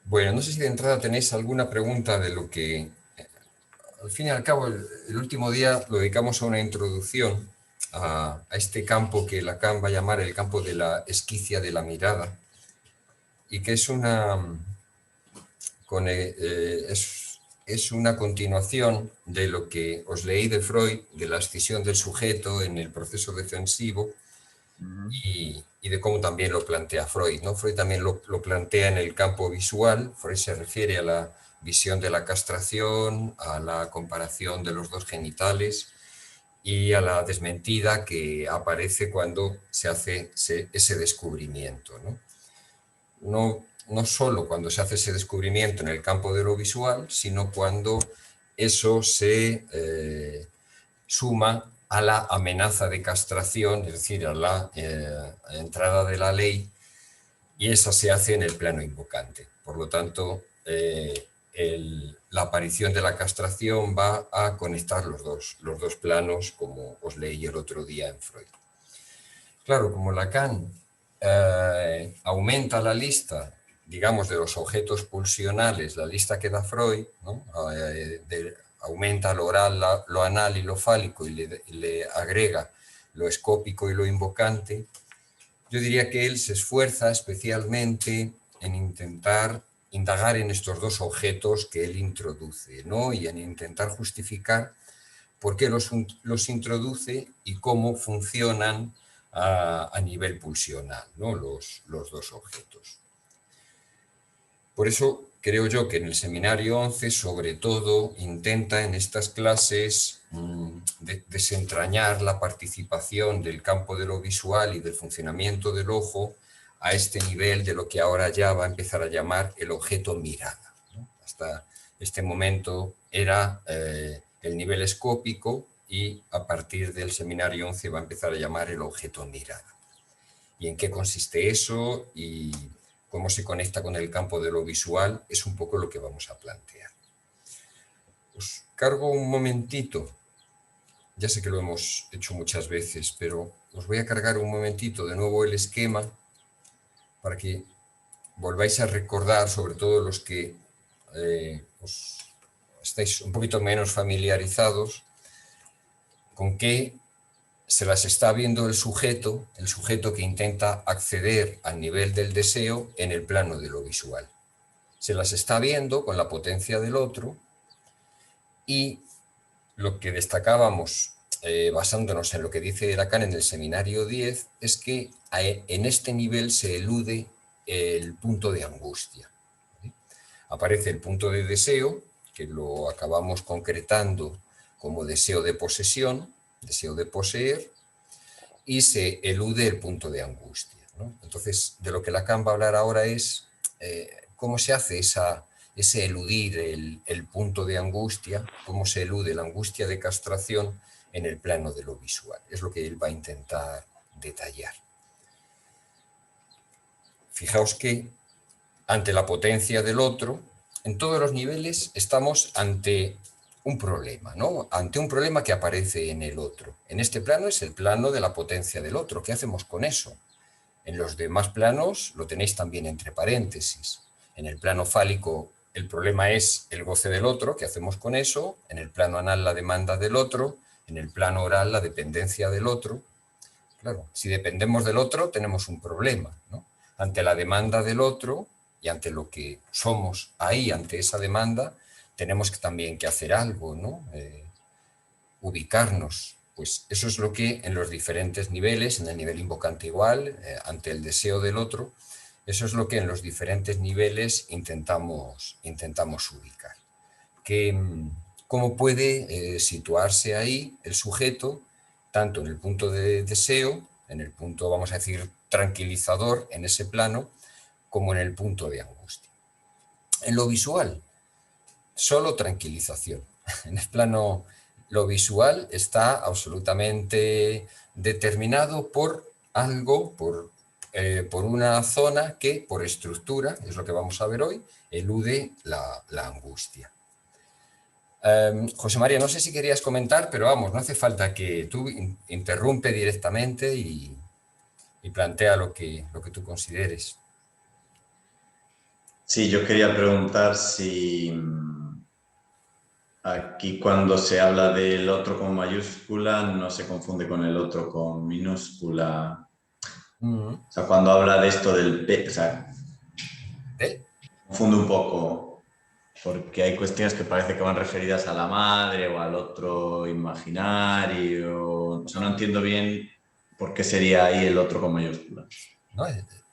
Bueno, no sé si de entrada tenéis alguna pregunta de lo que, al fin y al cabo, el último día lo dedicamos a una introducción a este campo que Lacan va a llamar el campo de la esquicia de la mirada, y que es es una continuación de lo que os leí de Freud, de la escisión del sujeto en el proceso defensivo, y de cómo también lo plantea Freud, ¿no? Freud también lo plantea en el campo visual. Freud se refiere a la visión de la castración, a la comparación de los dos genitales y a la desmentida que aparece cuando se hace ese descubrimiento, ¿no? No solo cuando se hace ese descubrimiento en el campo de lo visual, sino cuando eso se suma a la amenaza de castración, es decir, a la entrada de la ley, y esa se hace en el plano invocante. Por lo tanto, la aparición de la castración va a conectar los dos planos, como os leí el otro día en Freud. Claro, como Lacan aumenta la lista, digamos, de los objetos pulsionales, la lista que da Freud, ¿no? Aumenta lo oral, lo anal y lo fálico, y le agrega lo escópico y lo invocante. Yo diría que él se esfuerza especialmente en intentar indagar en estos dos objetos que él introduce, ¿no? Y en intentar justificar por qué los introduce y cómo funcionan a nivel pulsional, ¿no? Los dos objetos. Por eso creo yo que en el seminario 11, sobre todo, intenta en estas clases desentrañar la participación del campo de lo visual y del funcionamiento del ojo a este nivel de lo que ahora ya va a empezar a llamar el objeto mirada, ¿no? Hasta este momento era el nivel escópico, y a partir del seminario 11 va a empezar a llamar el objeto mirada. ¿Y en qué consiste eso? Y cómo se conecta con el campo de lo visual, es un poco lo que vamos a plantear. Os cargo un momentito, ya sé que lo hemos hecho muchas veces, pero os voy a cargar un momentito de nuevo el esquema para que volváis a recordar, sobre todo los que estáis un poquito menos familiarizados, con qué se las está viendo el sujeto que intenta acceder al nivel del deseo en el plano de lo visual. Se las está viendo con la potencia del otro, y lo que destacábamos basándonos en lo que dice Lacan en el seminario 10 es que en este nivel se elude el punto de angustia, ¿vale? Aparece el punto de deseo, que lo acabamos concretando como deseo de posesión, deseo de poseer, y se elude el punto de angustia, ¿no? Entonces, de lo que Lacan va a hablar ahora es cómo se hace ese eludir el punto de angustia, cómo se elude la angustia de castración en el plano de lo visual. Es lo que él va a intentar detallar. Fijaos que ante la potencia del otro, en todos los niveles estamos ante un problema, ¿no? Ante un problema que aparece en el otro. En este plano es el plano de la potencia del otro. ¿Qué hacemos con eso? En los demás planos lo tenéis también entre paréntesis. En el plano fálico el problema es el goce del otro. ¿Qué hacemos con eso? En el plano anal la demanda del otro. En el plano oral la dependencia del otro. Claro, si dependemos del otro tenemos un problema, ¿no? Ante la demanda del otro y ante lo que somos ahí, ante esa demanda, tenemos también que hacer algo, ¿no? Ubicarnos. Pues eso es lo que en los diferentes niveles, en el nivel invocante igual, ante el deseo del otro, eso es lo que en los diferentes niveles intentamos ubicar. ¿Cómo puede situarse ahí el sujeto, tanto en el punto de deseo, en el punto, vamos a decir, tranquilizador, en ese plano, como en el punto de angustia? En lo visual, solo tranquilización. En el plano, lo visual está absolutamente determinado por algo, por una zona que, por estructura, es lo que vamos a ver hoy, elude la angustia. José María, no sé si querías comentar, pero vamos, no hace falta que tú interrumpe directamente y plantea lo que tú consideres. Sí, yo quería preguntar si aquí cuando se habla del otro con mayúscula no se confunde con el otro con minúscula. Mm. O sea, cuando habla de esto del P, o sea, ¿Eh? confunde un poco porque hay cuestiones que parece que van referidas a la madre o al otro imaginario. O sea, no entiendo bien por qué sería ahí el otro con mayúscula. ¿No?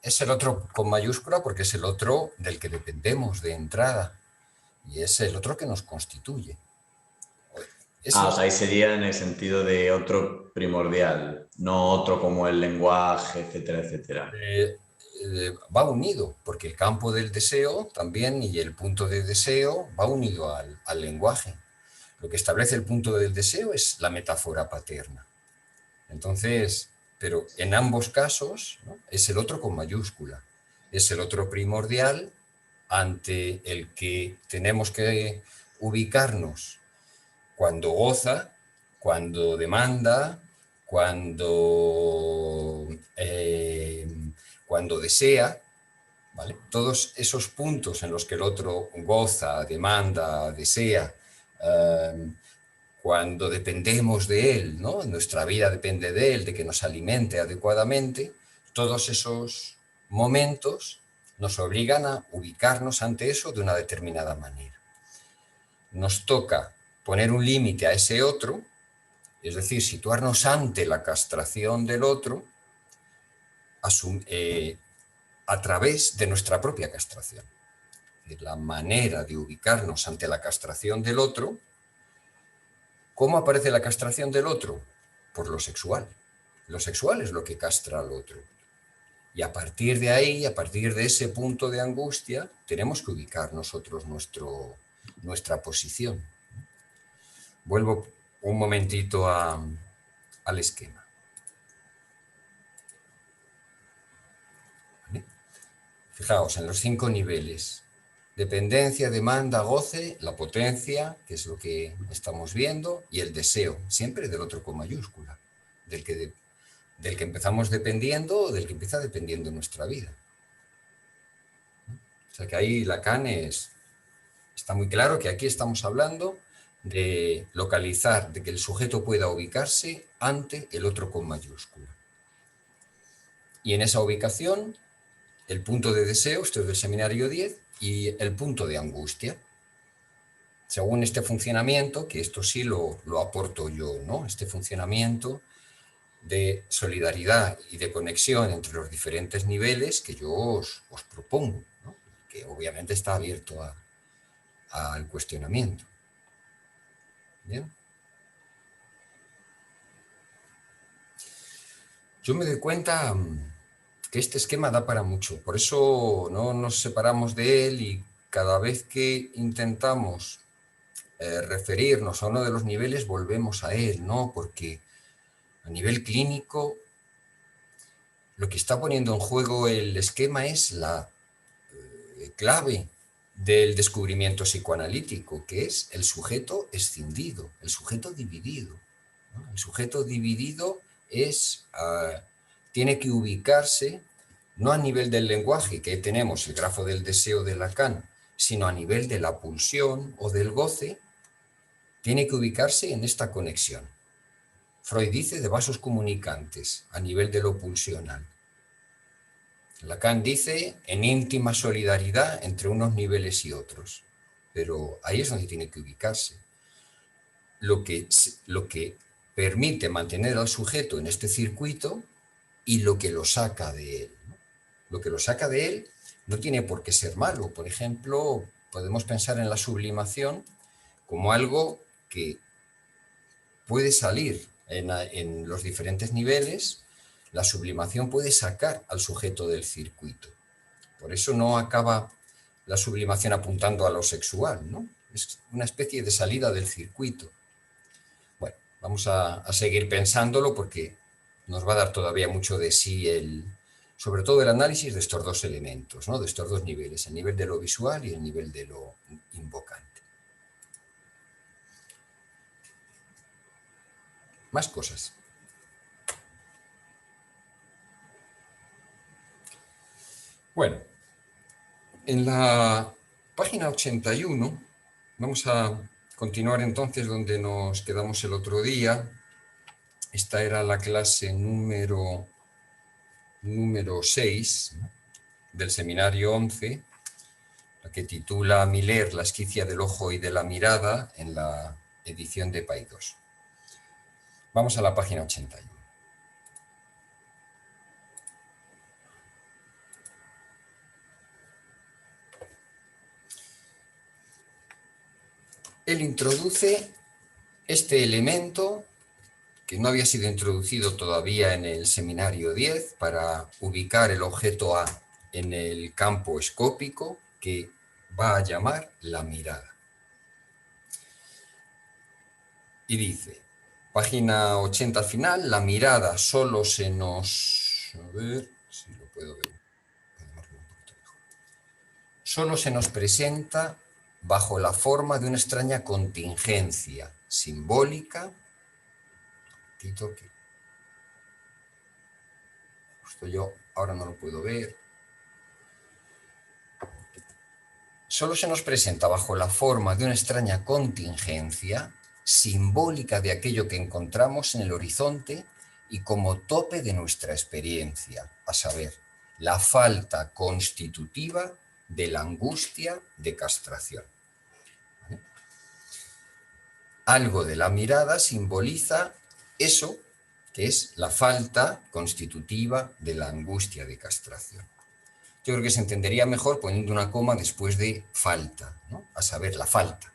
Es el otro con mayúscula porque es el otro del que dependemos de entrada y es el otro que nos constituye. Ah, o Ese sea, ahí sería en el sentido de otro primordial, no otro como el lenguaje, etcétera, etcétera. va unido, porque el campo del deseo también y el punto de deseo va unido al lenguaje. Lo que establece el punto del deseo es la metáfora paterna. Entonces, pero en ambos casos, ¿no? Es el otro con mayúscula, es el otro primordial ante el que tenemos que ubicarnos cuando goza, cuando demanda, cuando, cuando desea, ¿vale? Todos esos puntos en los que el otro goza, demanda, desea, eh, cuando dependemos de él, ¿no? Nuestra vida depende de él, de que nos alimente adecuadamente, todos esos momentos nos obligan a ubicarnos ante eso de una determinada manera. Nos toca poner un límite a ese otro, es decir, situarnos ante la castración del otro a través de nuestra propia castración. Es decir, la manera de ubicarnos ante la castración del otro. ¿Cómo aparece la castración del otro? Por lo sexual. Lo sexual es lo que castra al otro. Y a partir de ahí, a partir de ese punto de angustia, tenemos que ubicar nosotros nuestra posición. Vuelvo un momentito al esquema. ¿Vale? Fijaos, en los 5 niveles. Dependencia, demanda, goce, la potencia, que es lo que estamos viendo, y el deseo, siempre del otro con mayúscula, del que empezamos dependiendo o del que empieza dependiendo nuestra vida. O sea que ahí Lacan está muy claro que aquí estamos hablando de localizar, de que el sujeto pueda ubicarse ante el otro con mayúscula. Y en esa ubicación, el punto de deseo, esto es del seminario 10, y el punto de angustia. Según este funcionamiento, que esto sí lo aporto yo, ¿no? Este funcionamiento de solidaridad y de conexión entre los diferentes niveles que yo os propongo, ¿no? Que obviamente está abierto al cuestionamiento. ¿Bien? Yo me doy cuenta que este esquema da para mucho, por eso no nos separamos de él y cada vez que intentamos referirnos a uno de los niveles volvemos a él, ¿no? Porque a nivel clínico lo que está poniendo en juego el esquema es la clave del descubrimiento psicoanalítico, que es el sujeto escindido, el sujeto dividido, ¿no? El sujeto dividido tiene que ubicarse no a nivel del lenguaje, que tenemos el grafo del deseo de Lacan, sino a nivel de la pulsión o del goce, tiene que ubicarse en esta conexión. Freud dice de vasos comunicantes a nivel de lo pulsional. Lacan dice en íntima solidaridad entre unos niveles y otros, pero ahí es donde tiene que ubicarse. Lo que permite mantener al sujeto en este circuito y lo que lo saca de él, ¿no? Lo que lo saca de él no tiene por qué ser malo. Por ejemplo, podemos pensar en la sublimación como algo que puede salir en los diferentes niveles. La sublimación puede sacar al sujeto del circuito. Por eso no acaba la sublimación apuntando a lo sexual, ¿no? Es una especie de salida del circuito. Bueno, vamos a seguir pensándolo porque nos va a dar todavía mucho de sí sobre todo el análisis de estos dos elementos, ¿no? De estos dos niveles, el nivel de lo visual y el nivel de lo invocante. Más cosas. Bueno, En la página 81, vamos a continuar entonces donde nos quedamos el otro día. Esta era la clase número 6 del seminario 11, la que titula Miller, la esquicia del ojo y de la mirada, en la edición de Paidós. Vamos a la página 81. Él introduce este elemento que no había sido introducido todavía en el seminario 10 para ubicar el objeto A en el campo escópico, que va a llamar la mirada. Y dice, página 80 al final, la mirada solo se nos... A ver si lo puedo ver. Solo se nos presenta bajo la forma de una extraña contingencia simbólica. Justo yo ahora no lo puedo ver. Solo se nos presenta bajo la forma de una extraña contingencia simbólica de aquello que encontramos en el horizonte y como tope de nuestra experiencia, a saber, la falta constitutiva de la angustia de castración. Algo de la mirada simboliza eso que es la falta constitutiva de la angustia de castración. Yo creo que se entendería mejor poniendo una coma después de falta, ¿no? A saber, la falta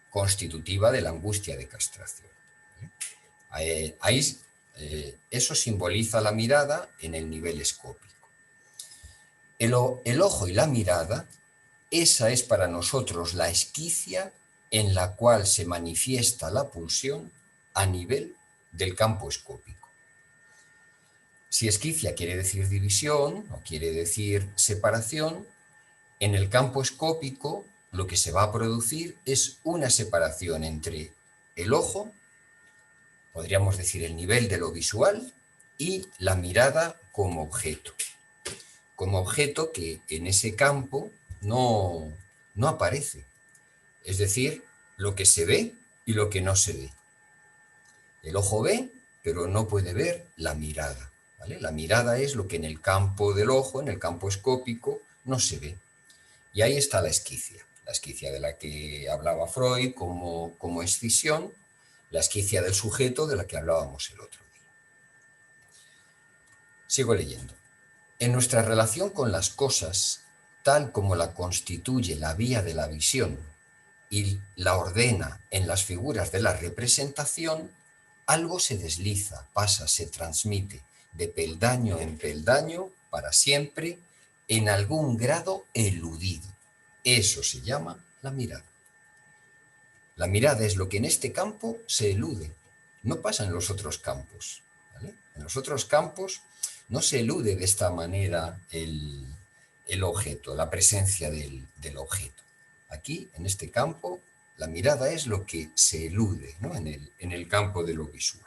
constitutiva de la angustia de castración. Eso simboliza la mirada en el nivel escópico. El ojo y la mirada, esa es para nosotros la esquicia en la cual se manifiesta la pulsión a nivel del campo escópico. Si esquicia quiere decir división o quiere decir separación, en el campo escópico lo que se va a producir es una separación entre el ojo, podríamos decir el nivel de lo visual, y la mirada como objeto. Como objeto que en ese campo no aparece. Es decir, lo que se ve y lo que no se ve. El ojo ve, pero no puede ver la mirada, ¿vale? La mirada es lo que en el campo del ojo, en el campo escópico, no se ve. Y ahí está la esquicia de la que hablaba Freud como escisión, la esquicia del sujeto de la que hablábamos el otro día. Sigo leyendo. En nuestra relación con las cosas, tal como la constituye la vía de la visión y la ordena en las figuras de la representación, algo se desliza, pasa, se transmite de peldaño en peldaño para siempre, en algún grado eludido. Eso se llama la mirada. La mirada es lo que en este campo se elude, no pasa en los otros campos, ¿vale? En los otros campos no se elude de esta manera el objeto, la presencia del objeto. Aquí, en este campo, la mirada es lo que se elude, ¿no? en el campo de lo visual.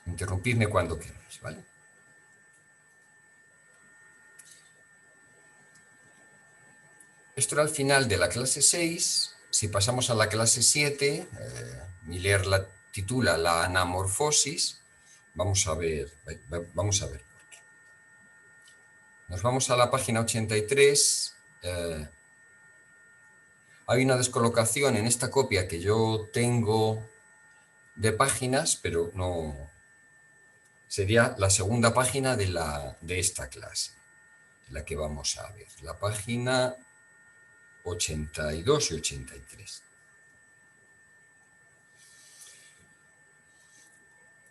Interrumpidme cuando queráis, ¿vale? Esto era el final de la clase 6. Si pasamos a la clase 7, Miller la titula La anamorfosis. Vamos a ver por qué. Nos vamos a la página 83. Hay una descolocación en esta copia que yo tengo de páginas, pero no... Sería la segunda página de esta clase, la que vamos a ver. La página 82 y 83.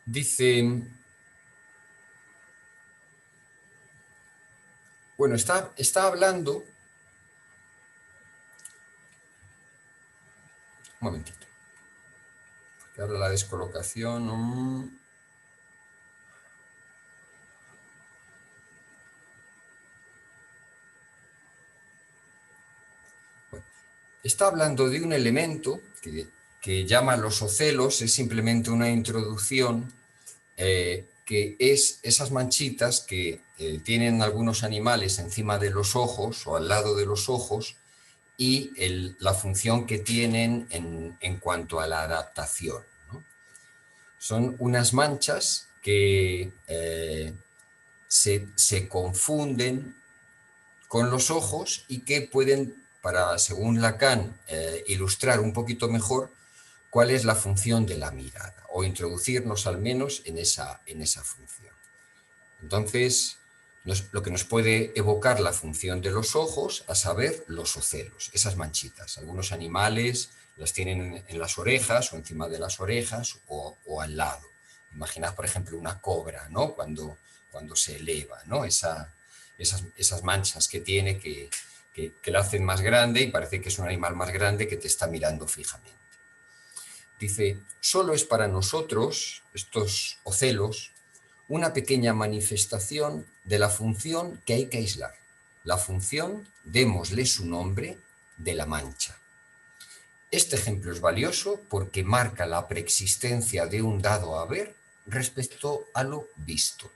Dice... Bueno, está hablando... Un momentito. Porque ahora la descolocación... Bueno, está hablando de un elemento que llama los ocelos, es simplemente una introducción que que es esas manchitas que tienen algunos animales encima de los ojos o al lado de los ojos, y la función que tienen en cuanto a la adaptación, ¿no? Son unas manchas que se confunden con los ojos y que pueden, según Lacan, ilustrar un poquito mejor cuál es la función de la mirada, o introducirnos al menos en esa función. Entonces, lo que nos puede evocar la función de los ojos, a saber, los ocelos, esas manchitas. Algunos animales las tienen en las orejas o encima de las orejas o al lado. Imaginad, por ejemplo, una cobra, ¿no? Cuando se eleva, ¿no? Esas manchas que tiene que la hacen más grande y parece que es un animal más grande que te está mirando fijamente. Dice, solo es para nosotros, estos ocelos, una pequeña manifestación de la función que hay que aislar. La función, démosle su nombre, de la mancha. Este ejemplo es valioso porque marca la preexistencia de un dado haber respecto a lo visto.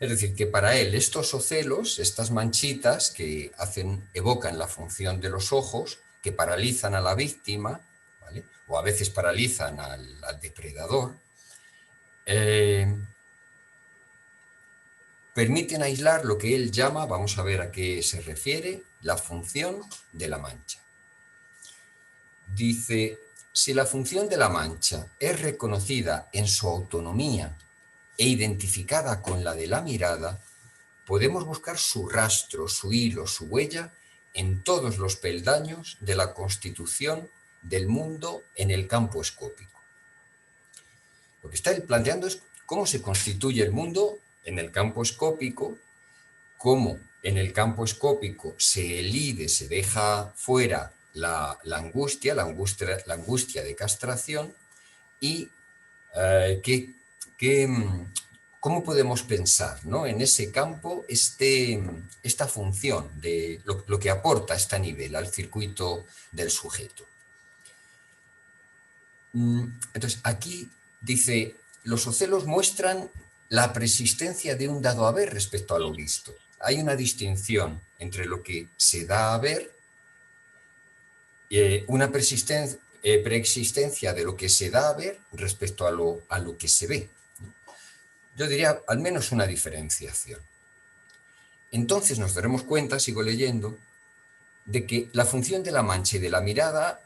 Es decir, que para él estos ocelos, estas manchitas que evocan la función de los ojos, que paralizan a la víctima, ¿vale? O a veces paralizan al depredador, permiten aislar lo que él llama, vamos a ver a qué se refiere, la función de la mancha. Dice, si la función de la mancha es reconocida en su autonomía e identificada con la de la mirada, podemos buscar su rastro, su hilo, su huella en todos los peldaños de la constitución del mundo en el campo escópico. Lo que está él planteando es cómo se constituye el mundo en el campo escópico, cómo en el campo escópico se elide, se deja fuera la angustia de castración, y cómo podemos pensar, ¿no?, en ese campo esta función de lo que aporta a este nivel al circuito del sujeto. Entonces, aquí dice, los ocelos muestran la persistencia de un dado haber respecto a lo visto. Hay una distinción entre lo que se da a ver, una preexistencia de lo que se da a ver respecto a lo que se ve. Yo diría al menos una diferenciación. Entonces nos daremos cuenta, sigo leyendo, de que la función de la mancha y de la mirada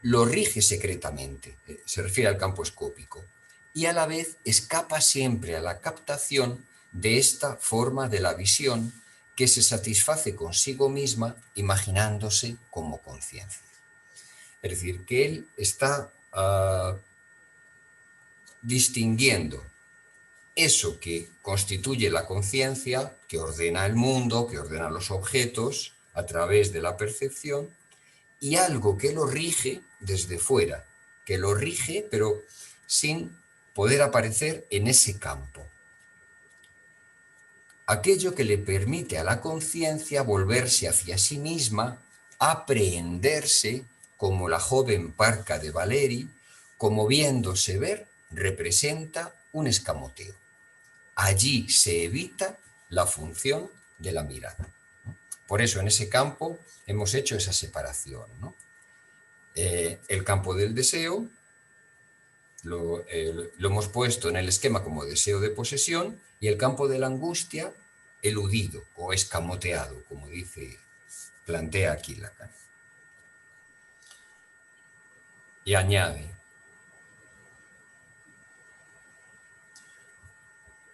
lo rige secretamente, se refiere al campo escópico, y a la vez escapa siempre a la captación de esta forma de la visión que se satisface consigo misma imaginándose como conciencia. Es decir, que él está distinguiendo eso que constituye la conciencia, que ordena el mundo, que ordena los objetos a través de la percepción, y algo que lo rige desde fuera, que lo rige pero sin poder aparecer en ese campo. Aquello que le permite a la conciencia volverse hacia sí misma, aprehenderse, como la joven parca de Valeri, como viéndose ver, representa un escamoteo. Allí se evita la función de la mirada. Por eso en ese campo hemos hecho esa separación, ¿no? El campo del deseo lo hemos puesto en el esquema como deseo de posesión, y el campo de la angustia eludido o escamoteado, como plantea aquí Lacan. Y añade,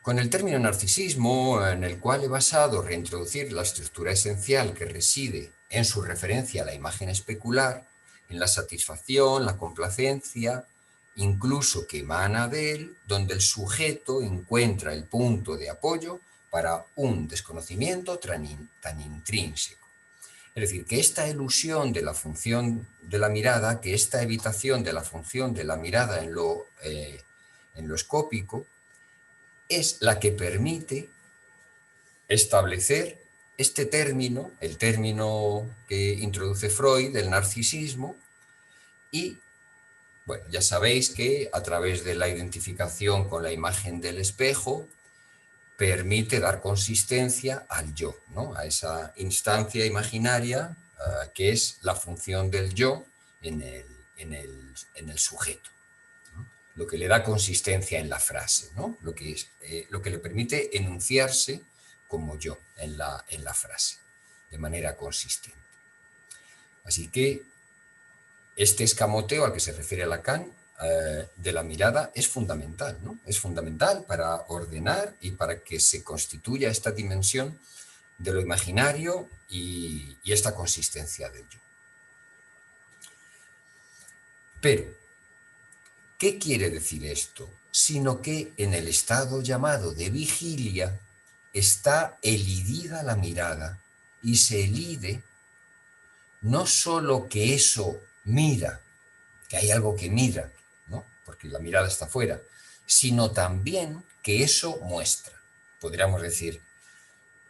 con el término narcisismo, en el cual he basado reintroducir la estructura esencial que reside en su referencia a la imagen especular, en la satisfacción, la complacencia, incluso que emana de él, donde el sujeto encuentra el punto de apoyo para un desconocimiento tan intrínseco. Es decir, que esta elusión de la función de la mirada, que esta evitación de la función de la mirada en lo escópico, es la que permite establecer este término, el término que introduce Freud del narcisismo, y Bueno, ya sabéis que a través de la identificación con la imagen del espejo permite dar consistencia al yo, ¿no? A esa instancia imaginaria que es la función del yo en el sujeto, ¿no? Lo que le da consistencia en la frase, ¿no? Lo que le permite enunciarse como yo en la frase, de manera consistente. Así que este escamoteo al que se refiere Lacan de la mirada es fundamental, ¿no? Es fundamental para ordenar y para que se constituya esta dimensión de lo imaginario y esta consistencia del yo. Pero, ¿qué quiere decir esto? Sino que en el estado llamado de vigilia está elidida la mirada y se elide no solo que eso mira, que hay algo que mira, ¿no? Porque la mirada está fuera, sino también que eso muestra. Podríamos decir,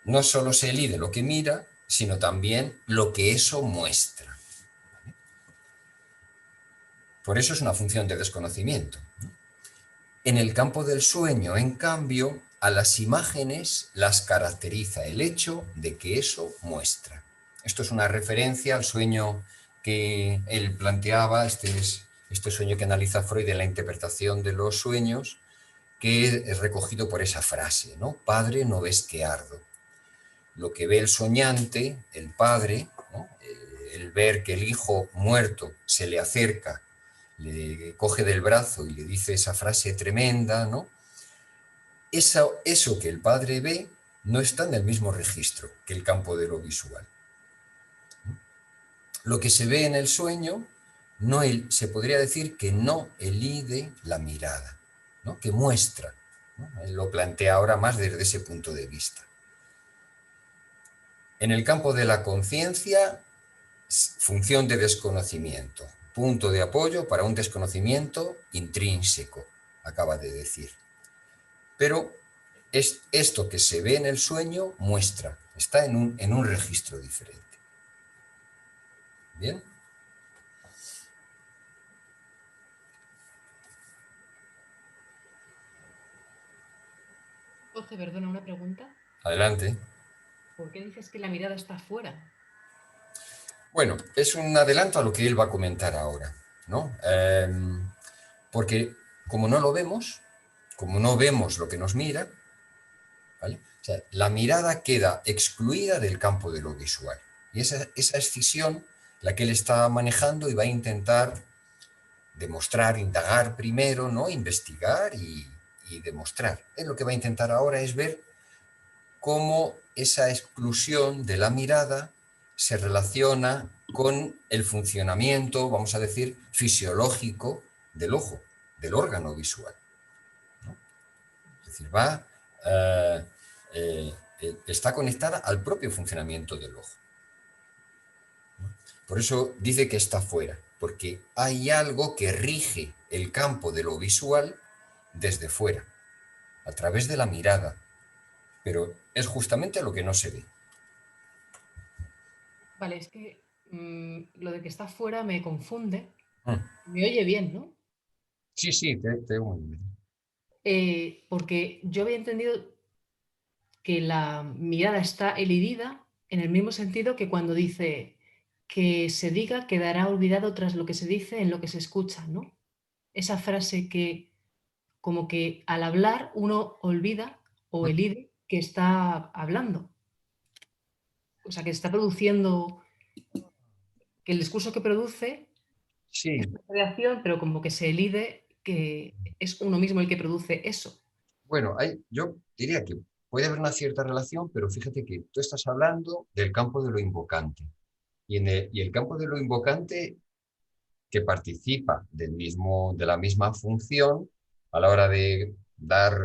no solo se elide lo que mira, sino también lo que eso muestra. Por eso es una función de desconocimiento. En el campo del sueño, en cambio, a las imágenes las caracteriza el hecho de que eso muestra. Esto es una referencia al sueño que él planteaba, este sueño que analiza Freud en la interpretación de los sueños, que es recogido por esa frase, ¿no? Padre, no ves que ardo. Lo que ve el soñante, el padre, ¿no? El ver que el hijo muerto se le acerca, le coge del brazo y le dice esa frase tremenda, ¿no? Eso que el padre ve no está en el mismo registro que el campo de lo visual. Lo que se ve en el sueño se podría decir que no elide la mirada, ¿no? Que muestra, ¿no? Él lo plantea ahora más desde ese punto de vista. En el campo de la conciencia, función de desconocimiento, punto de apoyo para un desconocimiento intrínseco, acaba de decir. Pero esto que se ve en el sueño muestra, está en un registro diferente. ¿Bien? José, perdona, una pregunta. Adelante. ¿Por qué dices que la mirada está fuera? Bueno, es un adelanto a lo que él va a comentar ahora, ¿no? Porque como no lo vemos, como no vemos lo que nos mira, ¿vale? O sea, la mirada queda excluida del campo de lo visual. Y esa escisión la que él está manejando y va a intentar demostrar, indagar primero, ¿no? Investigar y demostrar. Él lo que va a intentar ahora es ver cómo esa exclusión de la mirada se relaciona con el funcionamiento, vamos a decir, fisiológico del ojo, del órgano visual, ¿no? Es decir, está conectada al propio funcionamiento del ojo, ¿no? Por eso dice que está fuera, porque hay algo que rige el campo de lo visual desde fuera, a través de la mirada, pero es justamente lo que no se ve. Vale, es que lo de que está fuera me confunde. Mm. Me oye bien, ¿no? Sí, sí, te oigo muy bien. Porque yo había entendido que la mirada está elidida en el mismo sentido que cuando dice que se diga quedará olvidado tras lo que se dice en lo que se escucha, ¿no? Esa frase que como que al hablar uno olvida o elide que está hablando. O sea, que se está produciendo, que el discurso que produce Sí, es una creación, pero como que se elide que es uno mismo el que produce eso. bueno, yo diría que puede haber una cierta relación, pero fíjate que tú estás hablando del campo de lo invocante. Y el campo de lo invocante que participa de la misma función a la hora de dar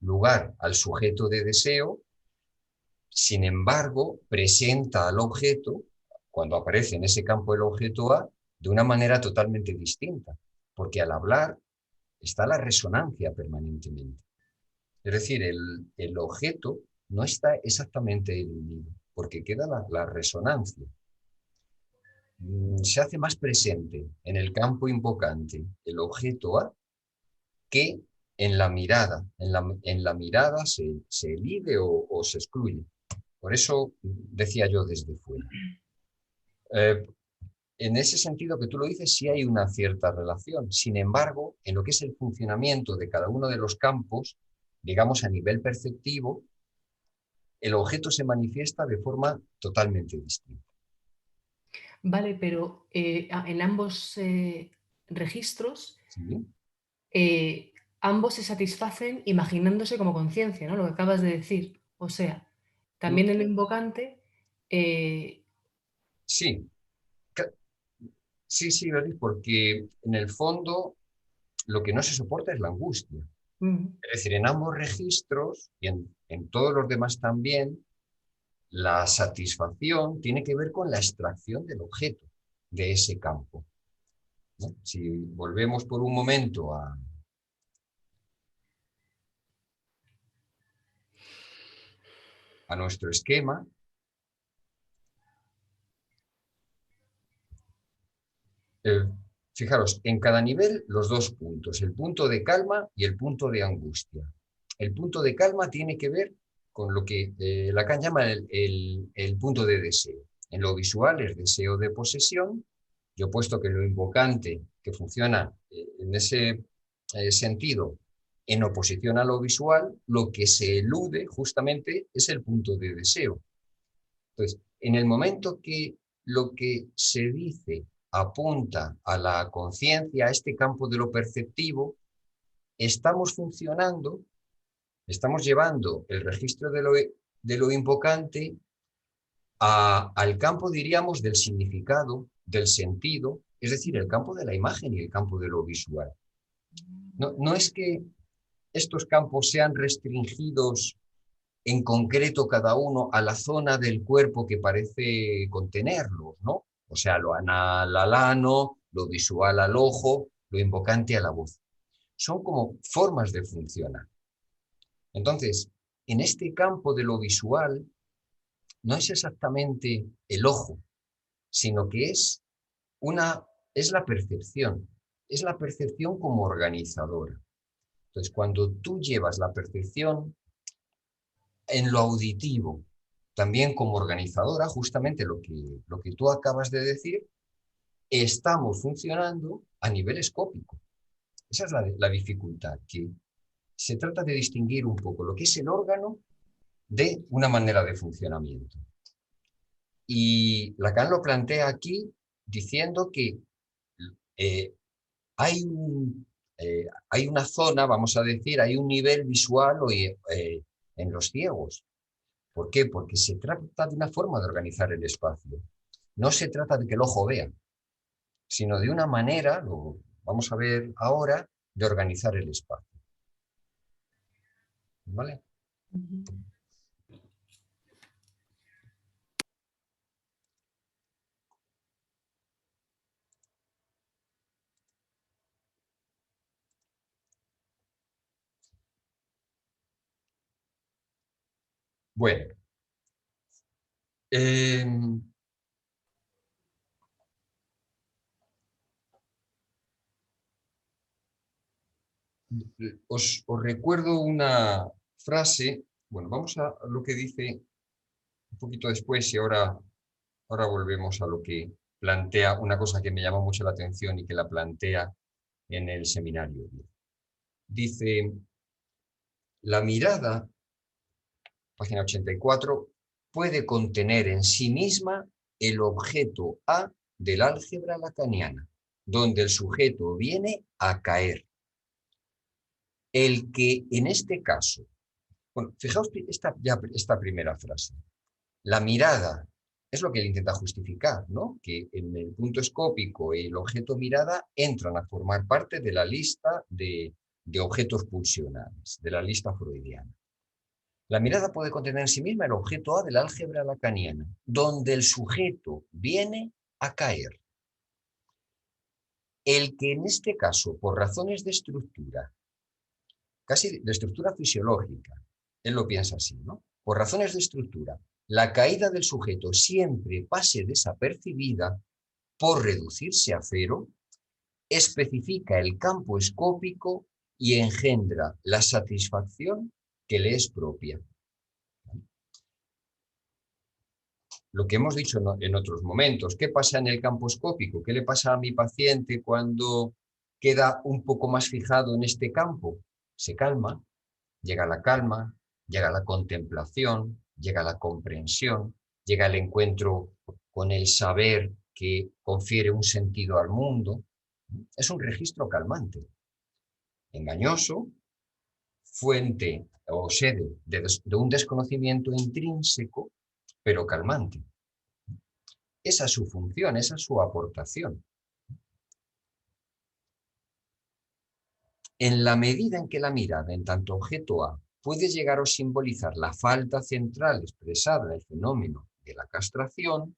lugar al sujeto de deseo, sin embargo, presenta al objeto, cuando aparece en ese campo el objeto A, de una manera totalmente distinta, porque al hablar está la resonancia permanentemente. Es decir, el objeto no está exactamente unido, porque queda la resonancia se hace más presente en el campo invocante el objeto A que en la mirada. En la mirada se elige o se excluye. Por eso decía yo desde fuera. En ese sentido que tú lo dices, sí hay una cierta relación. Sin embargo, en lo que es el funcionamiento de cada uno de los campos, digamos a nivel perceptivo, el objeto se manifiesta de forma totalmente distinta. Vale, pero en ambos registros, ¿Sí? ambos se satisfacen imaginándose como conciencia, ¿no? Lo que acabas de decir. O sea, también el invocante... Sí, sí, Beatriz, porque en el fondo lo que no se soporta es la angustia. Es decir, en ambos registros y en todos los demás también, la satisfacción tiene que ver con la extracción del objeto de ese campo, ¿no? Si volvemos por un momento a nuestro esquema, fijaros, en cada nivel los dos puntos, el punto de calma y el punto de angustia. El punto de calma tiene que ver con lo que Lacan llama el punto de deseo. En lo visual es deseo de posesión. Yo he puesto que lo invocante, que funciona en ese sentido, en oposición a lo visual, lo que se elude justamente es el punto de deseo. Entonces, en el momento que lo que se dice apunta a la conciencia, a este campo de lo perceptivo, estamos funcionando, estamos llevando el registro de lo invocante al campo, diríamos, del significado, del sentido, es decir, el campo de la imagen y el campo de lo visual. No es que estos campos sean restringidos en concreto cada uno a la zona del cuerpo que parece contenerlos, ¿no? O sea, lo anal al ano, lo visual al ojo, lo invocante a la voz. Son como formas de funcionar. Entonces, en este campo de lo visual, no es exactamente el ojo, sino que es es la percepción como organizadora. Entonces, cuando tú llevas la percepción en lo auditivo, también como organizadora, justamente lo que tú acabas de decir, estamos funcionando a nivel escópico. Esa es la dificultad, que se trata de distinguir un poco lo que es el órgano de una manera de funcionamiento. Y Lacan lo plantea aquí diciendo que eh, hay, hay una zona, vamos a decir, hay un nivel visual en los ciegos. ¿Por qué? Porque se trata de una forma de organizar el espacio. No se trata de que el ojo vea, sino de una manera, lo vamos a ver ahora, de organizar el espacio. ¿Vale? Bueno. Os recuerdo una frase, bueno, vamos a lo que dice un poquito después y ahora volvemos a lo que plantea, una cosa que me llamó mucho la atención y que la plantea en el seminario. Dice, la mirada, página 84, puede contener en sí misma el objeto A del álgebra lacaniana, donde el sujeto viene a caer. El que en este caso, bueno, fijaos esta primera frase, la mirada es lo que él intenta justificar, ¿no? Que en el punto escópico el objeto mirada entran a formar parte de la lista de objetos pulsionales, de la lista freudiana. La mirada puede contener en sí misma el objeto A del álgebra lacaniana, donde el sujeto viene a caer. El que en este caso, por razones de estructura, casi de estructura fisiológica, él lo piensa así, ¿no? Por razones de estructura, la caída del sujeto siempre pase desapercibida, por reducirse a cero, especifica el campo escópico y engendra la satisfacción que le es propia. Lo que hemos dicho en otros momentos, ¿qué pasa en el campo escópico? ¿Qué le pasa a mi paciente cuando queda un poco más fijado en este campo? Se calma, llega la calma, llega la contemplación, llega la comprensión, llega el encuentro con el saber que confiere un sentido al mundo. Es un registro calmante, engañoso, fuente o sede de un desconocimiento intrínseco, pero calmante. Esa es su función, esa es su aportación. En la medida en que la mirada, en tanto objeto A, puede llegar a simbolizar la falta central expresada en el fenómeno de la castración,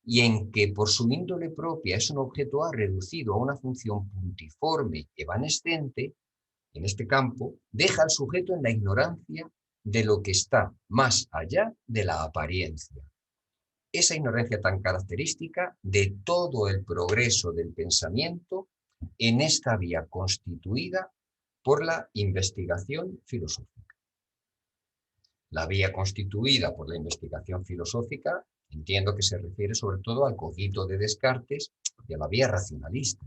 y en que por su índole propia es un objeto A reducido a una función puntiforme, evanescente, en este campo, deja al sujeto en la ignorancia de lo que está más allá de la apariencia. Esa ignorancia tan característica de todo el progreso del pensamiento en esta vía constituida por la investigación filosófica. La vía constituida por la investigación filosófica, entiendo que se refiere sobre todo al cogito de Descartes y a la vía racionalista.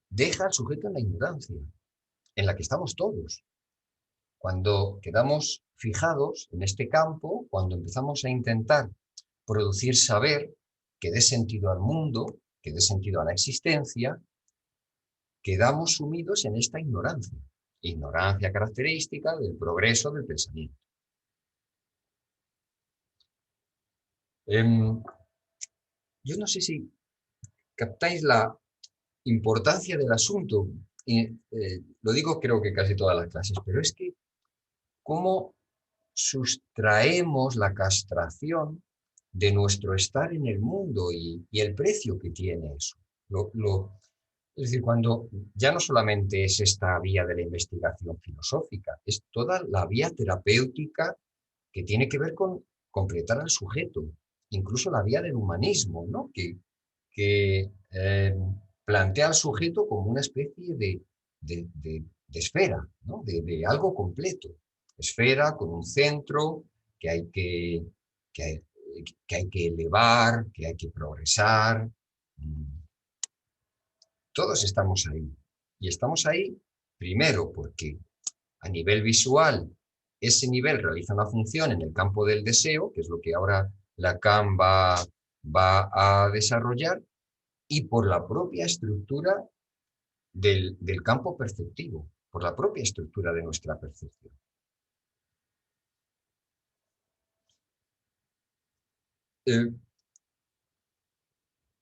Deja al sujeto en la ignorancia, en la que estamos todos. Cuando quedamos fijados en este campo, cuando empezamos a intentar producir saber que dé sentido al mundo, que dé sentido a la existencia, quedamos sumidos en esta ignorancia. Ignorancia característica del progreso del pensamiento. Yo no sé si captáis la importancia del asunto. Lo digo creo que casi todas las clases, pero es que cómo sustraemos la castración de nuestro estar en el mundo y el precio que tiene eso. Es decir, cuando ya no solamente es esta vía de la investigación filosófica, es toda la vía terapéutica que tiene que ver con completar al sujeto, incluso la vía del humanismo, ¿no? que plantea al sujeto como una especie de esfera, ¿no? de algo completo. Esfera con un centro que hay que elevar, que hay que progresar. Todos estamos ahí. Y estamos ahí primero porque a nivel visual ese nivel realiza una función en el campo del deseo, que es lo que ahora Lacan va a desarrollar, y por la propia estructura del campo perceptivo, por la propia estructura de nuestra percepción.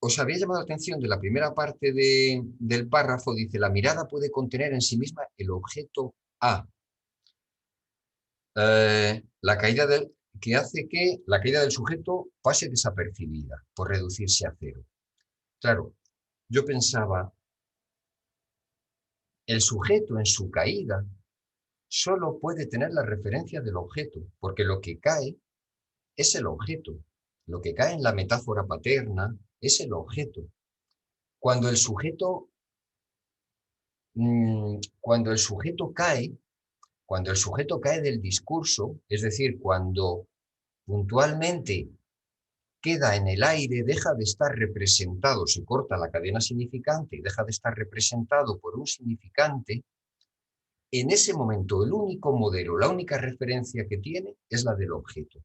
Os había llamado la atención de la primera parte del párrafo, dice, la mirada puede contener en sí misma el objeto A. Que hace que la caída del sujeto pase desapercibida por reducirse a cero. Claro, yo pensaba, el sujeto en su caída solo puede tener la referencia del objeto, porque lo que cae es el objeto. Lo que cae en la metáfora paterna es el objeto. Cuando el sujeto cae del discurso, es decir, cuando puntualmente queda en el aire, deja de estar representado, se corta la cadena significante y deja de estar representado por un significante, en ese momento el único modelo, la única referencia que tiene es la del objeto.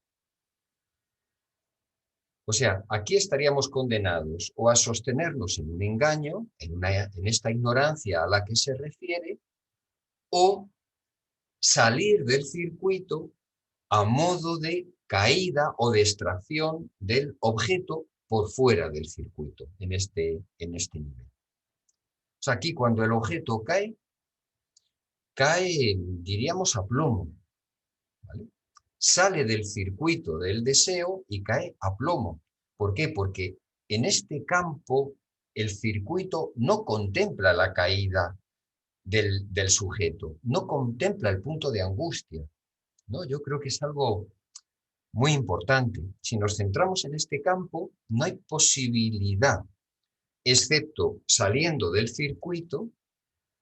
O sea, aquí estaríamos condenados o a sostenernos en un engaño, en esta ignorancia a la que se refiere, o salir del circuito a modo de caída o de extracción del objeto por fuera del circuito, en este nivel. O sea, aquí cuando el objeto cae, diríamos, a plomo, ¿vale? Sale del circuito del deseo y cae a plomo. ¿Por qué? Porque en este campo el circuito no contempla la caída del sujeto, no contempla el punto de angustia, ¿no? Yo creo que es algo muy importante. Si nos centramos en este campo, no hay posibilidad, excepto saliendo del circuito,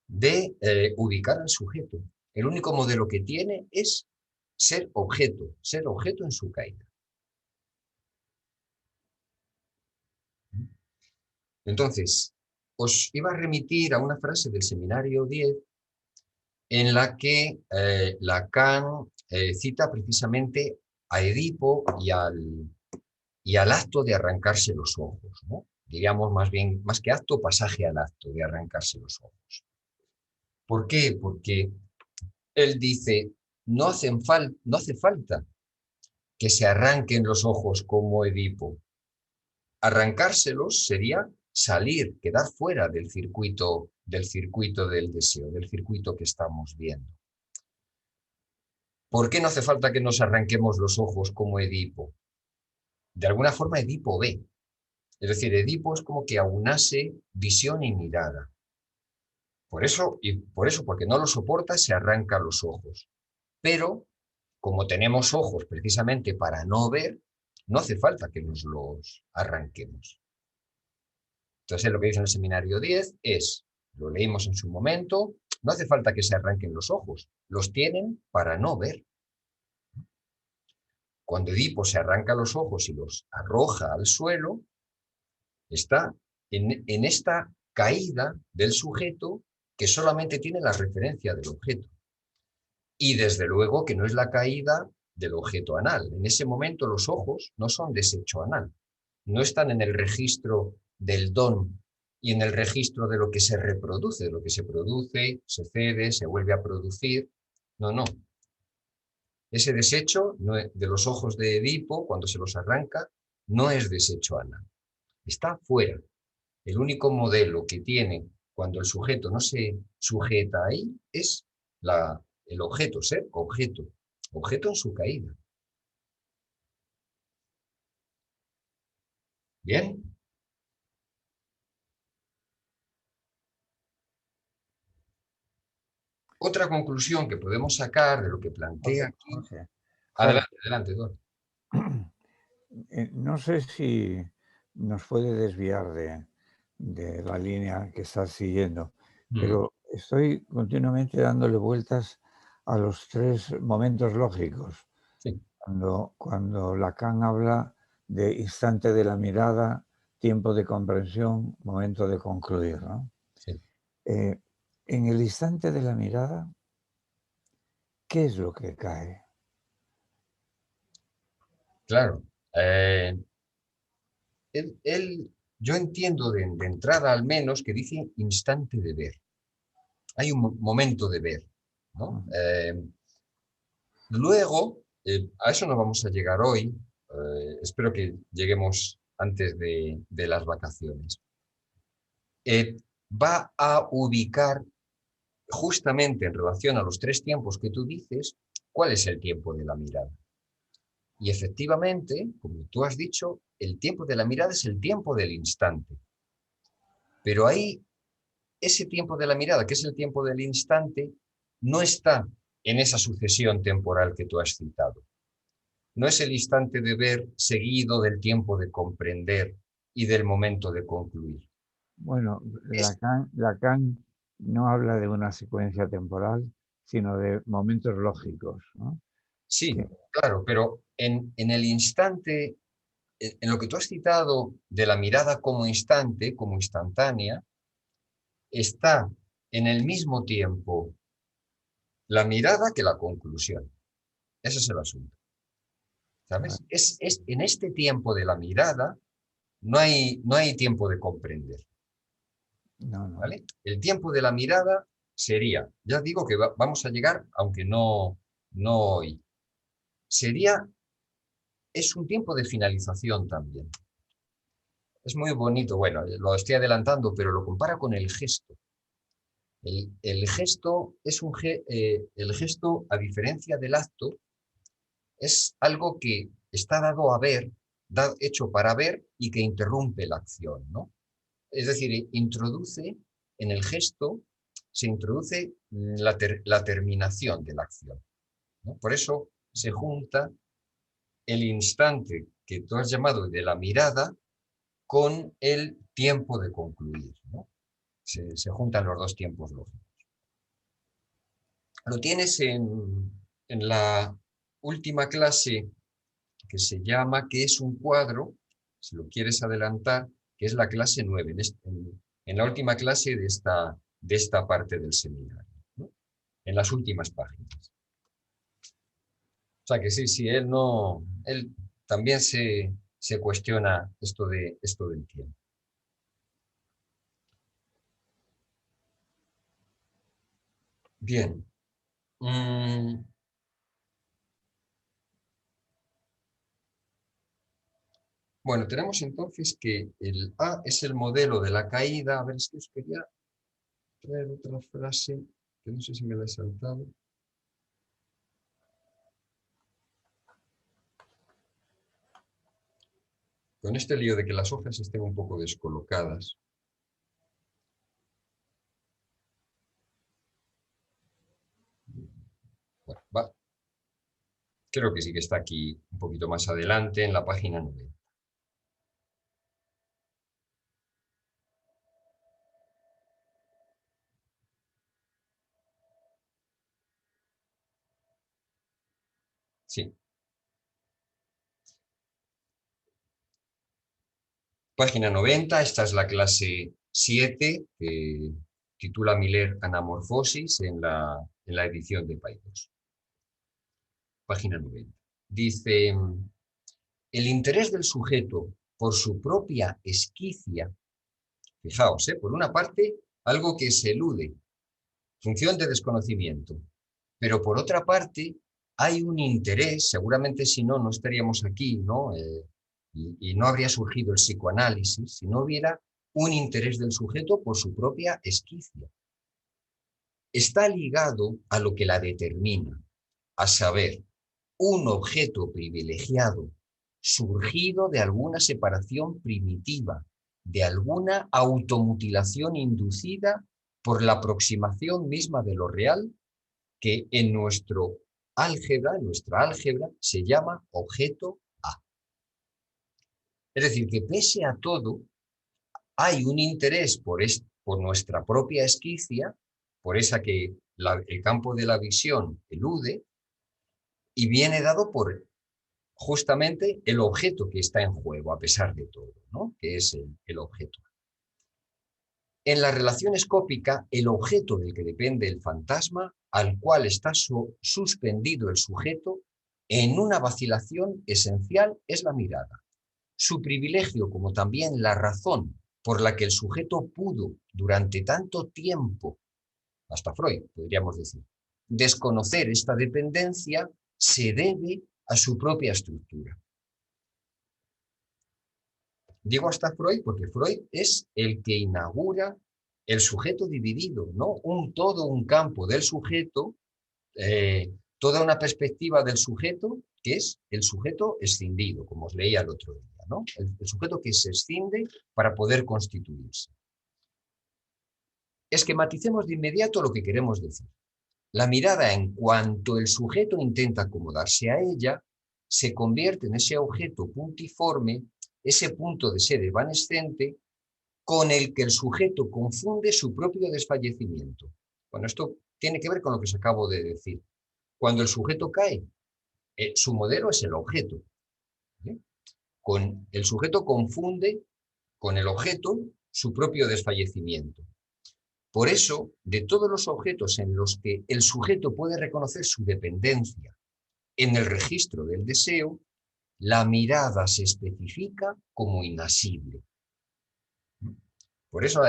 de ubicar al sujeto. El único modelo que tiene es ser objeto en su caída. Entonces, os iba a remitir a una frase del seminario 10 en la que Lacan cita precisamente a Edipo y al acto de arrancarse los ojos, ¿no? Diríamos más bien, más que acto, pasaje al acto de arrancarse los ojos. ¿Por qué? Porque él dice, no hace falta que se arranquen los ojos como Edipo. Arrancárselos sería salir, quedar fuera del circuito del deseo, del circuito que estamos viendo. ¿Por qué no hace falta que nos arranquemos los ojos como Edipo? De alguna forma Edipo ve. Es decir, Edipo es como que aunase visión y mirada. Por eso, porque no lo soporta, se arranca los ojos. Pero, como tenemos ojos precisamente para no ver, no hace falta que nos los arranquemos. Entonces, lo que dice en el seminario 10 es, lo leímos en su momento, no hace falta que se arranquen los ojos, los tienen para no ver. Cuando Edipo se arranca los ojos y los arroja al suelo, está en esta caída del sujeto que solamente tiene la referencia del objeto. Y desde luego que no es la caída del objeto anal. En ese momento los ojos no son desecho anal, no están en el registro del don y en el registro de lo que se reproduce, de lo que se produce, se cede, se vuelve a producir. No, no. Ese desecho de los ojos de Edipo, cuando se los arranca, no es desecho anal. Está fuera. El único modelo que tiene cuando el sujeto no se sujeta ahí es el objeto, ser objeto en su caída. ¿Bien? Otra conclusión que podemos sacar de lo que plantea aquí... Jorge. Adelante, Eduardo. No sé si nos puede desviar de la línea que estás siguiendo, pero estoy continuamente dándole vueltas a los 3 momentos lógicos. Sí. Cuando Lacan habla de instante de la mirada, tiempo de comprensión, momento de concluir, ¿no? Sí. En el instante de la mirada, ¿qué es lo que cae? Claro. Yo entiendo de entrada al menos que dice instante de ver. Hay un momento de ver, ¿no? Luego, a eso no vamos a llegar hoy. Espero que lleguemos antes de las vacaciones. Va a ubicar justamente en relación a los 3 tiempos que tú dices, ¿cuál es el tiempo de la mirada? Y efectivamente, como tú has dicho, el tiempo de la mirada es el tiempo del instante. Pero ahí, ese tiempo de la mirada, que es el tiempo del instante, no está en esa sucesión temporal que tú has citado. No es el instante de ver seguido del tiempo de comprender y del momento de concluir. Bueno, Lacan no habla de una secuencia temporal, sino de momentos lógicos, ¿no? Sí, claro, pero en el instante, en lo que tú has citado de la mirada como instante, como instantánea, está en el mismo tiempo la mirada que la conclusión. Ese es el asunto. ¿Sabes? En este tiempo de la mirada no hay tiempo de comprender. No. ¿Vale? El tiempo de la mirada sería, ya digo que vamos a llegar, aunque no hoy, es un tiempo de finalización también. Es muy bonito, bueno, lo estoy adelantando, pero lo compara con el gesto. El gesto es el gesto, a diferencia del acto, es algo que está dado a ver, hecho para ver y que interrumpe la acción, ¿no? Es decir, en el gesto se introduce la terminación de la acción, ¿no? Por eso se junta el instante que tú has llamado de la mirada con el tiempo de concluir, ¿no? Se juntan los dos tiempos lógicos. Lo tienes en la última clase que se llama ¿Qué es un cuadro? Si lo quieres adelantar, que es la clase 9, en la última clase de esta parte del seminario, ¿no? En las últimas páginas. O sea que sí, él también se cuestiona esto del tiempo. Bien. Bueno, tenemos entonces que el A es el modelo de la caída. A ver, es que os quería traer otra frase, que no sé si me la he saltado. Con este lío de que las hojas estén un poco descolocadas. Bueno, creo que sí que está aquí un poquito más adelante en la página 9. Sí. Página 90, esta es la clase 7, que titula Miller Anamorfosis en la edición de Paidós. Página 90. Dice, el interés del sujeto por su propia esquicia, fijaos, por una parte, algo que se elude, función de desconocimiento, pero por otra parte, hay un interés, seguramente si no, no estaríamos aquí, ¿no? Y no habría surgido el psicoanálisis si no hubiera un interés del sujeto por su propia esquicia. Está ligado a lo que la determina, a saber, un objeto privilegiado, surgido de alguna separación primitiva, de alguna automutilación inducida por la aproximación misma de lo real, que en nuestra álgebra, se llama objeto A. Es decir, que pese a todo, hay un interés por nuestra propia esquicia, por esa que el campo de la visión elude, y viene dado por justamente el objeto que está en juego, a pesar de todo, ¿no? Que es el objeto. En la relación escópica, el objeto del que depende el fantasma, al cual está suspendido el sujeto, en una vacilación esencial es la mirada. Su privilegio, como también la razón por la que el sujeto pudo durante tanto tiempo, hasta Freud podríamos decir, desconocer esta dependencia, se debe a su propia estructura. Digo hasta Freud porque Freud es el que inaugura el sujeto dividido, ¿no? Todo un campo del sujeto, toda una perspectiva del sujeto, que es el sujeto escindido, como os leía el otro día, ¿no? El sujeto que se escinde para poder constituirse. Esquematicemos de inmediato lo que queremos decir. La mirada, en cuanto el sujeto intenta acomodarse a ella, se convierte en ese objeto puntiforme, ese punto de ser evanescente, con el que el sujeto confunde su propio desfallecimiento. Bueno, esto tiene que ver con lo que os acabo de decir. Cuando el sujeto cae, su modelo es el objeto. El sujeto confunde con el objeto su propio desfallecimiento. Por eso, de todos los objetos en los que el sujeto puede reconocer su dependencia en el registro del deseo, la mirada se especifica como inasible. Por eso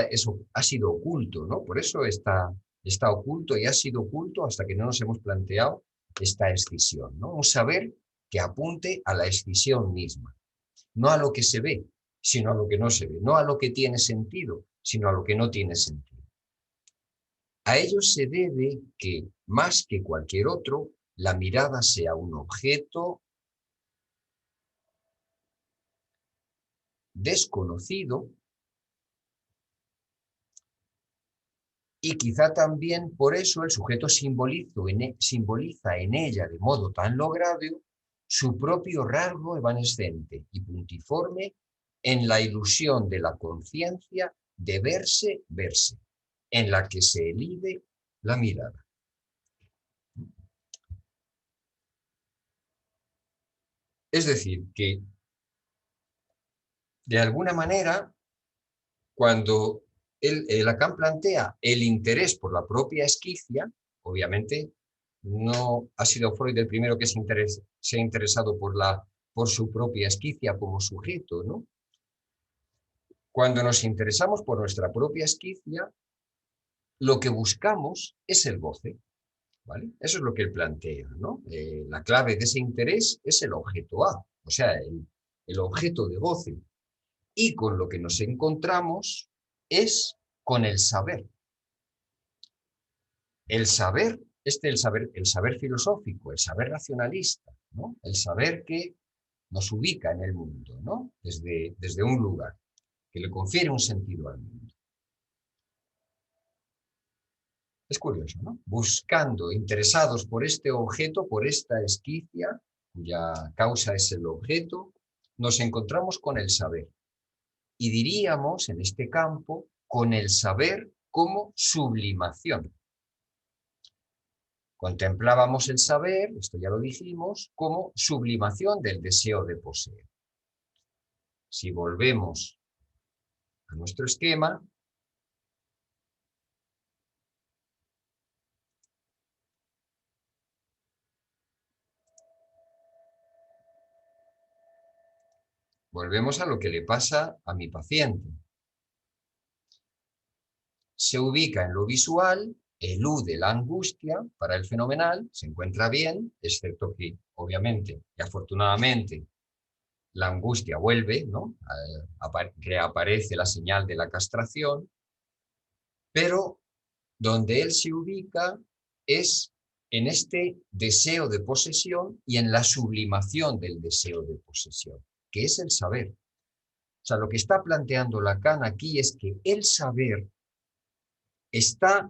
ha sido oculto, ¿no? Por eso está oculto y ha sido oculto hasta que no nos hemos planteado esta escisión, ¿no? Un saber que apunte a la escisión misma, no a lo que se ve, sino a lo que no se ve, no a lo que tiene sentido, sino a lo que no tiene sentido. A ello se debe que, más que cualquier otro, la mirada sea un objeto desconocido y quizá también por eso el sujeto simboliza en ella de modo tan logrado su propio rasgo evanescente y puntiforme en la ilusión de la conciencia de verse, en la que se elide la mirada. Es decir, que de alguna manera, cuando Lacan plantea el interés por la propia esquicia, obviamente no ha sido Freud el primero que se ha interesado por su propia esquicia como sujeto, ¿no? Cuando nos interesamos por nuestra propia esquicia, lo que buscamos es el goce, ¿vale? Eso es lo que él plantea, ¿no? La clave de ese interés es el objeto A, o sea, el objeto de goce. Y con lo que nos encontramos es con el saber. El saber, el saber filosófico, el saber racionalista, ¿no? El saber que nos ubica en el mundo, ¿no? Desde un lugar, que le confiere un sentido al mundo. Es curioso, ¿no? Buscando, interesados por este objeto, por esta esquicia, cuya causa es el objeto, nos encontramos con el saber. Y diríamos, en este campo, con el saber como sublimación. Contemplábamos el saber, esto ya lo dijimos, como sublimación del deseo de poseer. Si volvemos a nuestro esquema, volvemos a lo que le pasa a mi paciente. Se ubica en lo visual, elude la angustia para el fenomenal, se encuentra bien, excepto que, obviamente y afortunadamente, la angustia vuelve, ¿no? Reaparece la señal de la castración, pero donde él se ubica es en este deseo de posesión y en la sublimación del deseo de posesión, que es el saber. O sea, lo que está planteando Lacan aquí es que el saber está,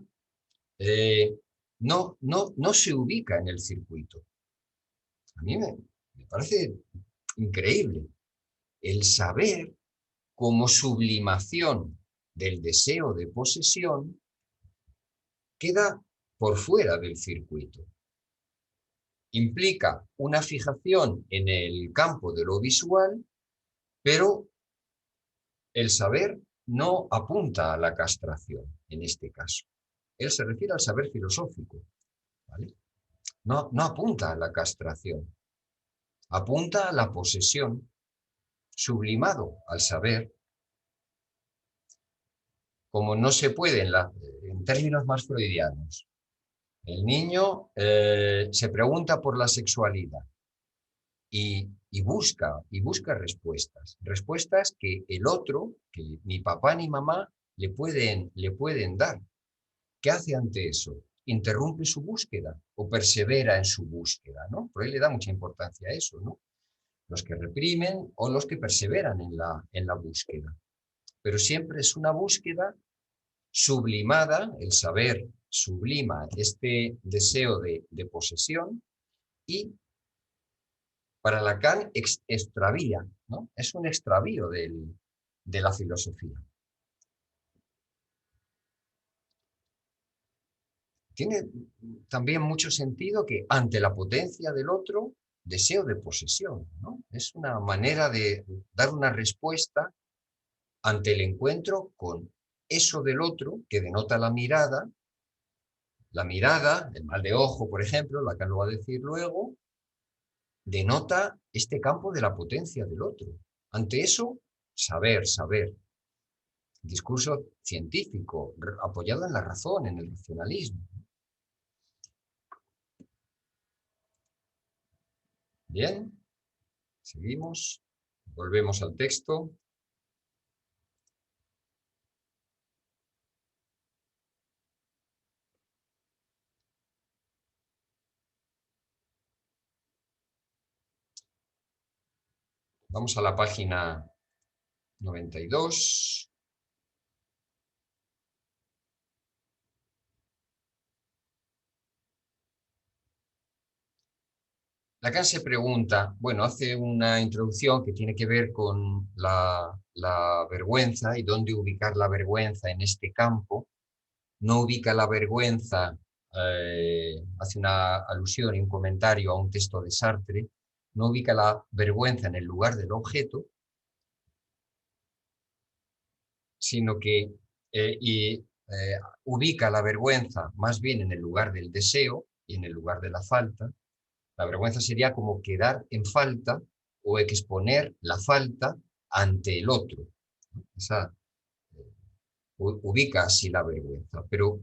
no se ubica en el circuito. A mí me parece increíble. El saber como sublimación del deseo de posesión queda por fuera del circuito. Implica una fijación en el campo de lo visual, pero el saber no apunta a la castración, en este caso. Él se refiere al saber filosófico, ¿vale? No apunta a la castración, apunta a la posesión, sublimado al saber. Como no se puede, en términos más freudianos, el niño se pregunta por la sexualidad y busca respuestas que el otro, que ni papá ni mamá, le pueden dar. ¿Qué hace ante eso? Interrumpe su búsqueda o persevera en su búsqueda, ¿no? Por ahí le da mucha importancia a eso, ¿no? Los que reprimen o los que perseveran en la búsqueda. Pero siempre es una búsqueda sublimada, el saber sublima este deseo de posesión y para Lacan extravía, ¿no? Es un extravío de la filosofía. Tiene también mucho sentido que ante la potencia del otro, deseo de posesión, ¿no? Es una manera de dar una respuesta ante el encuentro con eso del otro que denota la mirada, el mal de ojo, por ejemplo, Lacan lo va a decir luego, denota este campo de la potencia del otro. Ante eso, saber. Discurso científico, apoyado en la razón, en el racionalismo. Bien, seguimos, volvemos al texto. Vamos a la página 92. Lacan se pregunta, bueno, hace una introducción que tiene que ver con la vergüenza y dónde ubicar la vergüenza en este campo. No ubica la vergüenza, hace una alusión y un comentario a un texto de Sartre, no ubica la vergüenza en el lugar del objeto, sino que ubica la vergüenza más bien en el lugar del deseo y en el lugar de la falta. La vergüenza sería como quedar en falta o exponer la falta ante el otro. Esa, ubica así la vergüenza. Pero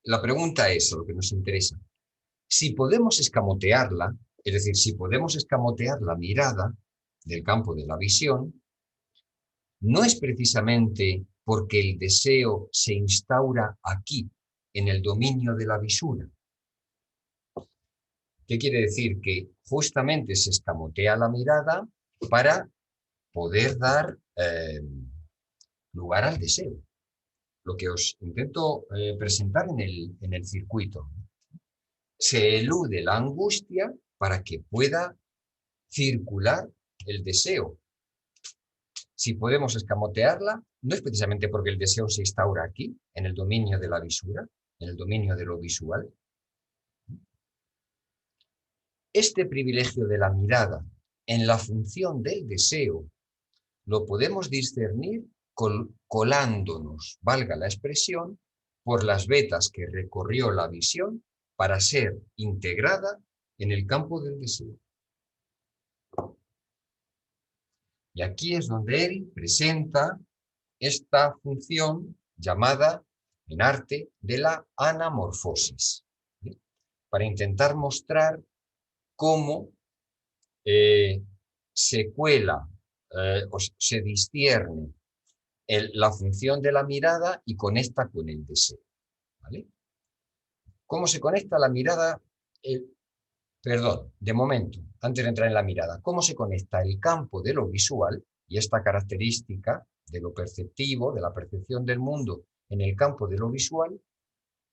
la pregunta es, lo que nos interesa, si podemos escamotearla, es decir, si podemos escamotear la mirada del campo de la visión, no es precisamente porque el deseo se instaura aquí, en el dominio de la visura. ¿Qué quiere decir? Que justamente se escamotea la mirada para poder dar lugar al deseo. Lo que os intento presentar en el circuito. Se elude la angustia para que pueda circular el deseo. Si podemos escamotearla, no es precisamente porque el deseo se instaura aquí, en el dominio de la visura, en el dominio de lo visual. Este privilegio de la mirada en la función del deseo lo podemos discernir colándonos, valga la expresión, por las vetas que recorrió la visión para ser integrada en el campo del deseo. Y aquí es donde él presenta esta función llamada en arte de la anamorfosis, ¿sí? Para intentar mostrar cómo se cuela o se discierne la función de la mirada y conecta con el deseo. ¿Vale? ¿Cómo se conecta la mirada? Perdón, de momento, antes de entrar en la mirada, ¿cómo se conecta el campo de lo visual y esta característica de lo perceptivo, de la percepción del mundo en el campo de lo visual?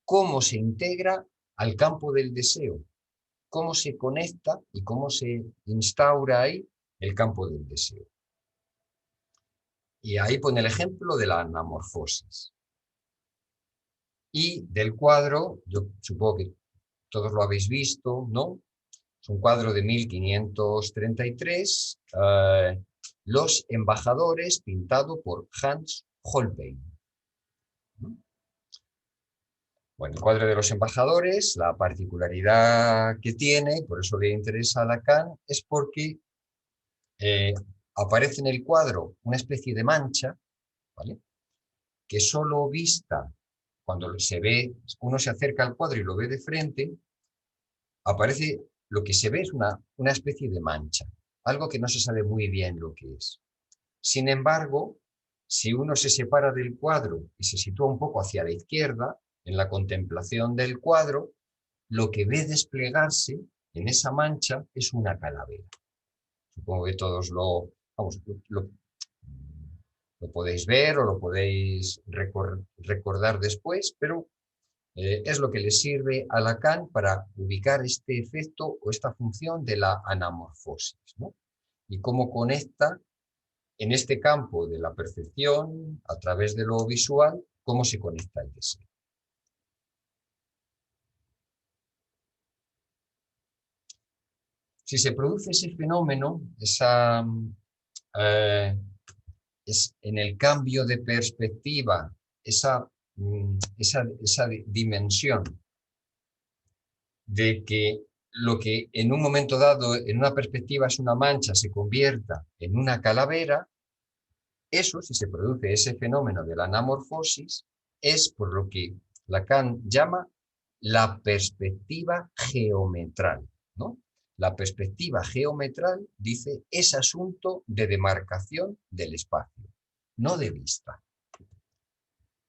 ¿Cómo se integra al campo del deseo? ¿Cómo se conecta y cómo se instaura ahí el campo del deseo? Y ahí pone el ejemplo de la anamorfosis. Y del cuadro, yo supongo que todos lo habéis visto, ¿no? Es un cuadro de 1533, Los embajadores, pintado por Hans Holbein. Bueno, el cuadro de los embajadores, la particularidad que tiene, por eso le interesa a Lacan, es porque aparece en el cuadro una especie de mancha, ¿vale? Que solo vista, cuando se ve, uno se acerca al cuadro y lo ve de frente, aparece, lo que se ve es una especie de mancha, algo que no se sabe muy bien lo que es. Sin embargo, si uno se separa del cuadro y se sitúa un poco hacia la izquierda, en la contemplación del cuadro, lo que ve desplegarse en esa mancha es una calavera. Supongo que todos lo podéis ver o lo podéis recordar después, pero es lo que le sirve a Lacan para ubicar este efecto o esta función de la anamorfosis, ¿no? Y cómo conecta en este campo de la percepción, a través de lo visual, cómo se conecta el deseo. Si se produce ese fenómeno, es en el cambio de perspectiva, esa dimensión de que lo que en un momento dado, en una perspectiva es una mancha, se convierta en una calavera, eso, si se produce ese fenómeno de la anamorfosis, es por lo que Lacan llama la perspectiva geometral, ¿no? La perspectiva geometral, dice, es asunto de demarcación del espacio, no de vista.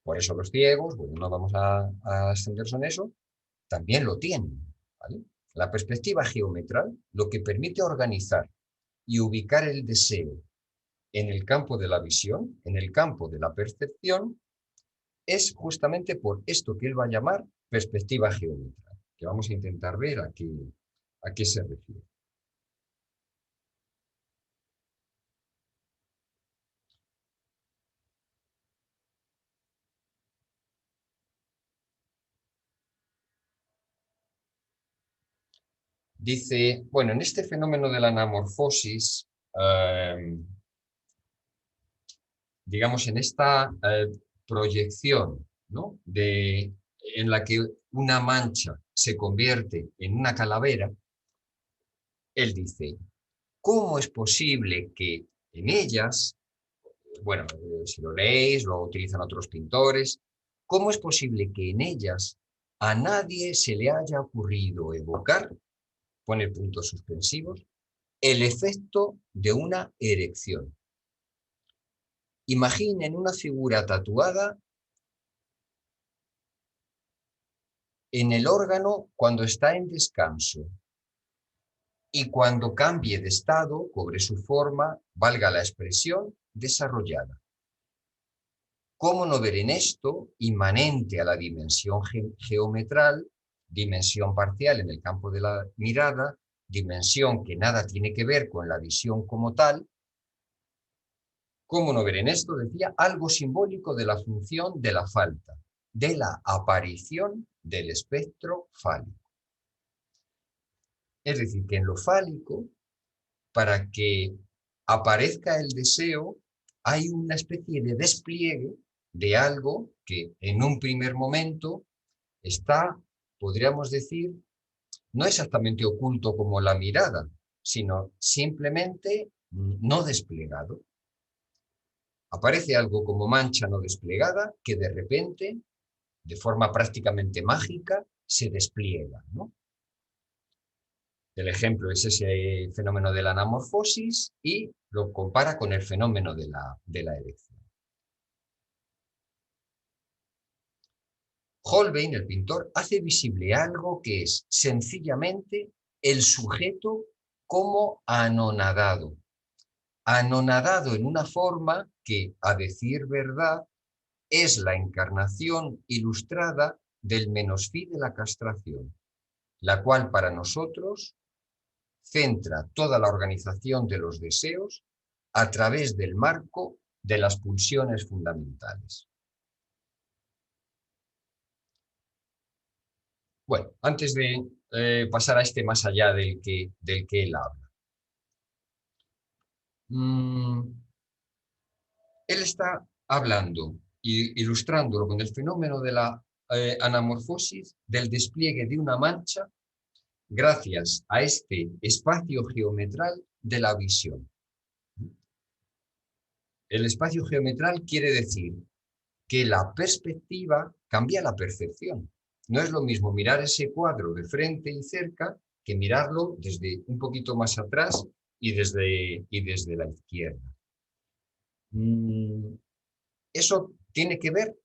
Por eso los ciegos, bueno, no vamos a extendernos en eso, también lo tienen, ¿vale? La perspectiva geometral lo que permite organizar y ubicar el deseo en el campo de la visión, en el campo de la percepción, es justamente por esto que él va a llamar perspectiva geometral, que vamos a intentar ver aquí ¿A qué se refiere? Dice, bueno, en este fenómeno de la anamorfosis, digamos, en esta proyección, ¿no? En la que una mancha se convierte en una calavera, él dice, ¿cómo es posible que en ellas, bueno, si lo leéis, lo utilizan otros pintores, ¿cómo es posible que en ellas a nadie se le haya ocurrido evocar, pone puntos suspensivos, el efecto de una erección? Imaginen una figura tatuada en el órgano cuando está en descanso y cuando cambie de estado, cobre su forma, valga la expresión, desarrollada. ¿Cómo no ver en esto, inmanente a la dimensión geometral, dimensión parcial en el campo de la mirada, dimensión que nada tiene que ver con la visión como tal? ¿Cómo no ver en esto, decía, algo simbólico de la función de la falta, de la aparición del espectro fálico? Es decir, que en lo fálico, para que aparezca el deseo, hay una especie de despliegue de algo que en un primer momento está, podríamos decir, no exactamente oculto como la mirada, sino simplemente no desplegado. Aparece algo como mancha no desplegada que de repente, de forma prácticamente mágica, se despliega, ¿no? El ejemplo es ese fenómeno de la anamorfosis y lo compara con el fenómeno de la erección. Holbein, el pintor, hace visible algo que es sencillamente el sujeto como anonadado. Anonadado en una forma que, a decir verdad, es la encarnación ilustrada del menosfí de la castración, la cual para nosotros centra toda la organización de los deseos a través del marco de las pulsiones fundamentales. Bueno, antes de pasar a este más allá del que él habla. Él está hablando y ilustrándolo con el fenómeno de la anamorfosis, del despliegue de una mancha gracias a este espacio geometral de la visión. El espacio geometral quiere decir que la perspectiva cambia la percepción. No es lo mismo mirar ese cuadro de frente y cerca que mirarlo desde un poquito más atrás y desde la izquierda. Eso tiene que ver,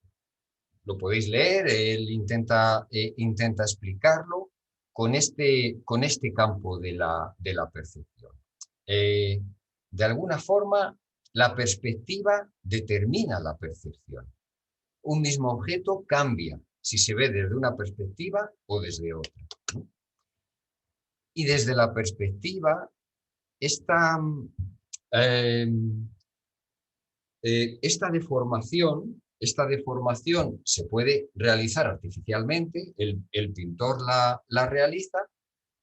lo podéis leer, él intenta explicarlo con este campo de la percepción. De alguna forma, la perspectiva determina la percepción. Un mismo objeto cambia si se ve desde una perspectiva o desde otra. Y desde la perspectiva, esta deformación se puede realizar artificialmente, el pintor la realiza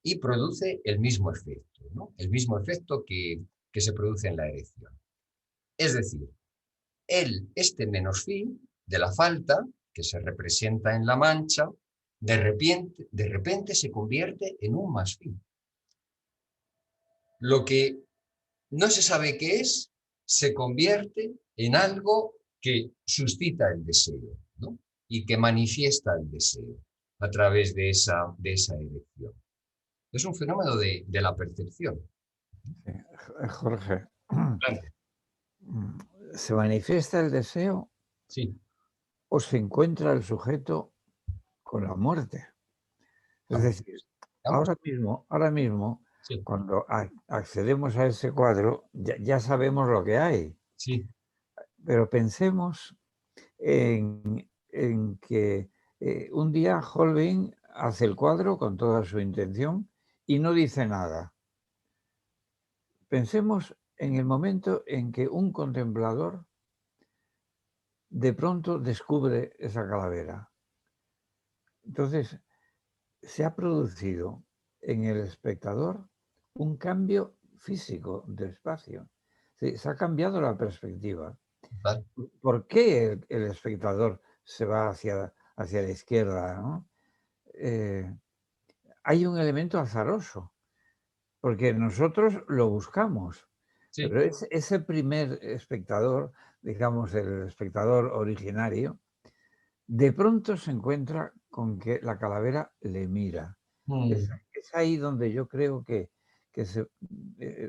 y produce el mismo efecto, ¿no? El mismo efecto que se produce en la erección. Es decir, este menosfí de la falta, que se representa en la mancha, de repente se convierte en un masfí. Lo que no se sabe qué es, se convierte en algo que suscita el deseo, ¿no? Y que manifiesta el deseo a través de esa erección. Es un fenómeno de la percepción. Jorge, Claro. ¿se manifiesta el deseo? Sí. ¿O se encuentra el sujeto con la muerte? Es decir, ahora mismo sí. Cuando accedemos a ese cuadro, ya sabemos lo que hay. Sí. Pero pensemos en que un día Holbein hace el cuadro con toda su intención y no dice nada. Pensemos en el momento en que un contemplador de pronto descubre esa calavera. Entonces, se ha producido en el espectador un cambio físico del espacio. Se ha cambiado la perspectiva. Vale. ¿Por qué el espectador se va hacia la izquierda, ¿no? Hay un elemento azaroso, porque nosotros lo buscamos, Sí. pero ese primer espectador, digamos, el espectador originario, de pronto se encuentra con que la calavera le mira. Es ahí donde yo creo que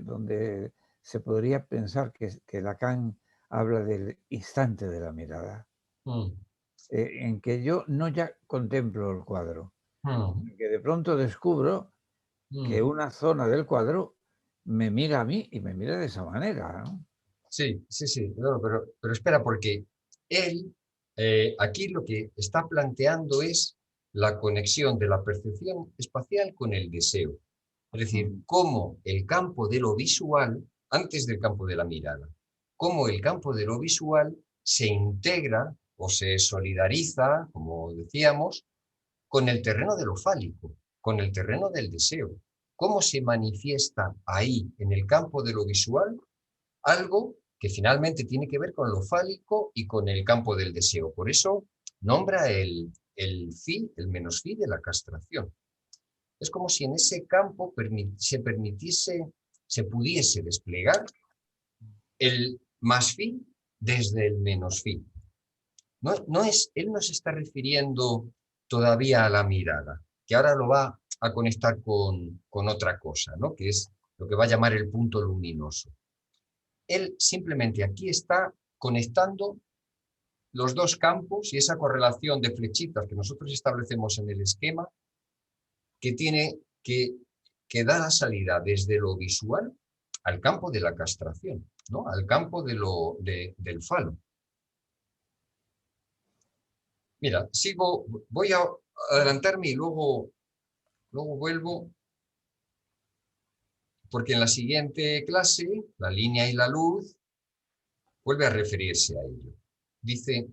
donde se podría pensar que Lacan habla del instante de la mirada, en que yo no ya contemplo el cuadro, sino que de pronto descubro que una zona del cuadro me mira a mí y me mira de esa manera, ¿no? Sí, sí, sí. No, pero espera, porque él aquí lo que está planteando es la conexión de la percepción espacial con el deseo. Es decir, cómo el campo de lo visual, antes del campo de la mirada, cómo el campo de lo visual se integra o se solidariza, como decíamos, con el terreno de lo fálico, con el terreno del deseo. ¿Cómo se manifiesta ahí, en el campo de lo visual, algo que finalmente tiene que ver con lo fálico y con el campo del deseo? Por eso nombra el fi, el menos fi de la castración. Es como si en ese campo se pudiese desplegar el más fi desde el menos fi. Él no se está refiriendo todavía a la mirada, que ahora lo va a conectar con otra cosa, ¿no? Que es lo que va a llamar el punto luminoso. Él simplemente aquí está conectando los dos campos y esa correlación de flechitas que nosotros establecemos en el esquema, que tiene que da la salida desde lo visual al campo de la castración, ¿no? Al campo del falo. Mira, voy a adelantarme y luego vuelvo, porque en la siguiente clase, la línea y la luz, vuelve a referirse a ello. Dice,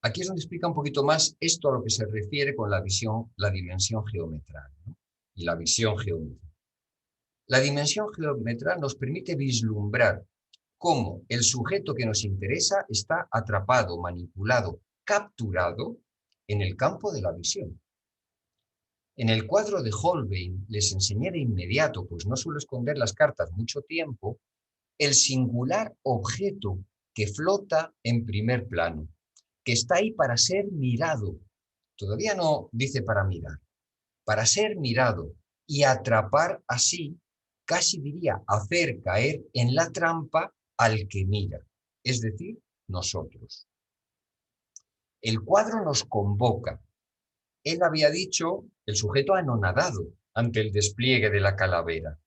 aquí es donde explica un poquito más esto a lo que se refiere con la dimensión geometral, ¿no? Y la visión geométrica. La dimensión geometral nos permite vislumbrar cómo el sujeto que nos interesa está atrapado, manipulado, capturado en el campo de la visión. En el cuadro de Holbein les enseñé de inmediato, pues no suelo esconder las cartas mucho tiempo, el singular objeto que flota en primer plano, que está ahí para ser mirado. Todavía no dice para mirar, para ser mirado y atrapar así, casi diría, hacer caer en la trampa al que mira, es decir, nosotros. El cuadro nos convoca. Él había dicho el sujeto anonadado ante el despliegue de la calavera.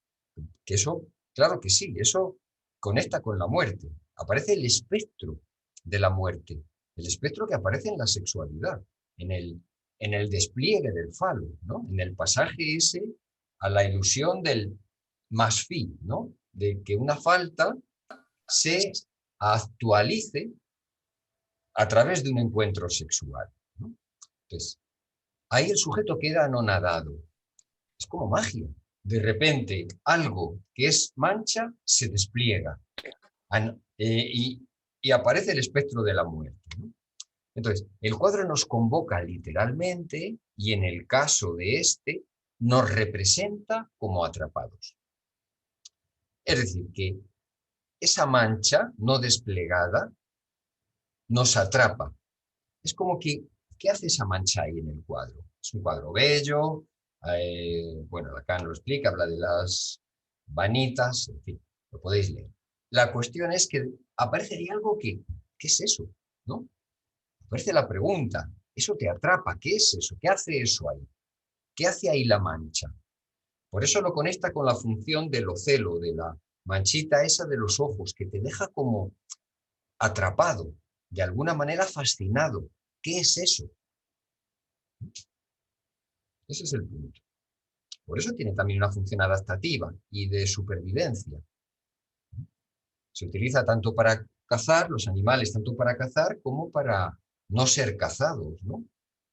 Que eso, claro que sí, eso conecta con la muerte. Aparece el espectro de la muerte, el espectro que aparece en la sexualidad, en el despliegue del falo, ¿no? En el pasaje ese a la ilusión del más fi, ¿no? De que una falta se actualice a través de un encuentro sexual, ¿no? Entonces, ahí el sujeto queda anonadado. Es como magia. De repente, algo que es mancha se despliega y aparece el espectro de la muerte, ¿no? Entonces, el cuadro nos convoca literalmente y en el caso de este, nos representa como atrapados. Es decir, que esa mancha no desplegada nos atrapa. Es como que, ¿qué hace esa mancha ahí en el cuadro? Es un cuadro bello, bueno, Lacan lo explica, habla de las vanitas, en fin, lo podéis leer. La cuestión es que aparece ahí algo ¿qué es eso? ¿No? Aparece la pregunta, eso te atrapa, ¿qué es eso? ¿Qué hace eso ahí? ¿Qué hace ahí la mancha? Por eso lo conecta con la función del ocelo, de la manchita esa de los ojos, que te deja como atrapado, de alguna manera fascinado. ¿Qué es eso? Ese es el punto. Por eso tiene también una función adaptativa y de supervivencia. Se utiliza tanto para cazar, los animales, tanto para cazar como para no ser cazados, ¿no?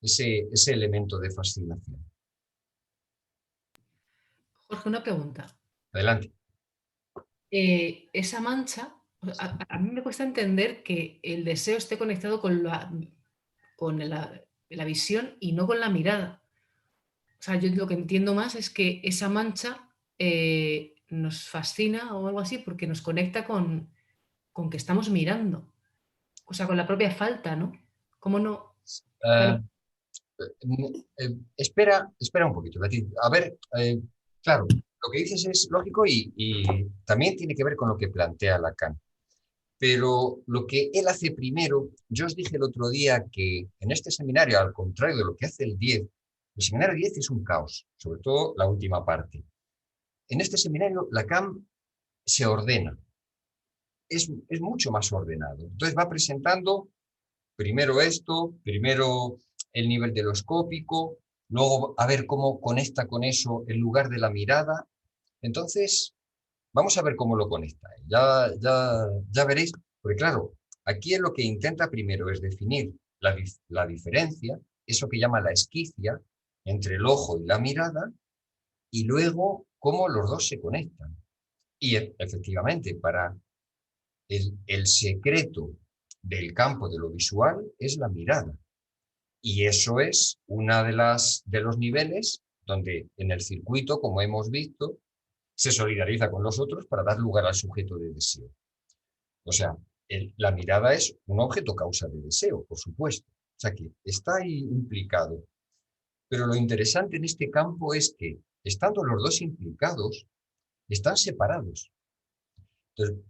Ese elemento de fascinación. Jorge, una pregunta. Adelante. Esa mancha, a mí me cuesta entender que el deseo esté conectado con la visión y no con la mirada. O sea, yo lo que entiendo más es que esa mancha nos fascina o algo así porque nos conecta con que estamos mirando. O sea, con la propia falta, ¿no? ¿Cómo no? Uh, espera un poquito, Beatriz. A ver, claro, lo que dices es lógico y también tiene que ver con lo que plantea Lacan. Pero lo que él hace primero, yo os dije el otro día que en este seminario, al contrario de lo que hace el seminario 10 es un caos, sobre todo la última parte. En este seminario, Lacan se ordena, es mucho más ordenado. Entonces va presentando primero esto, primero el nivel de lo escópico, luego a ver cómo conecta con eso en lugar de la mirada. Entonces, vamos a ver cómo lo conecta. Ya veréis, porque claro, aquí es lo que intenta primero es definir la diferencia, eso que llama la esquicia, entre el ojo y la mirada, y luego cómo los dos se conectan. Y efectivamente, para el secreto del campo de lo visual es la mirada. Y eso es uno de los niveles donde en el circuito, como hemos visto, se solidariza con los otros para dar lugar al sujeto de deseo. O sea, la mirada es un objeto causa de deseo, por supuesto. O sea que está ahí implicado. Pero lo interesante en este campo es que, estando los dos implicados, están separados. Entonces,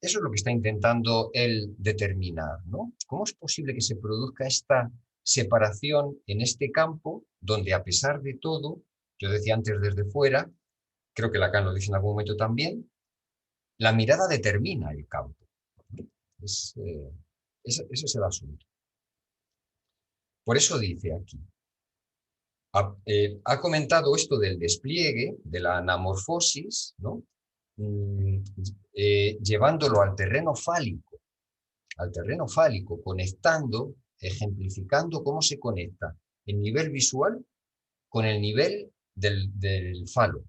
eso es lo que está intentando él determinar, ¿no? ¿Cómo es posible que se produzca esta separación en este campo donde, a pesar de todo, yo decía antes desde fuera, creo que Lacan lo dice en algún momento también, la mirada determina el campo. Ese es el asunto. Por eso dice aquí, ha comentado esto del despliegue, de la anamorfosis, ¿no? Llevándolo al terreno fálico, conectando, ejemplificando cómo se conecta el nivel visual con el nivel del falo.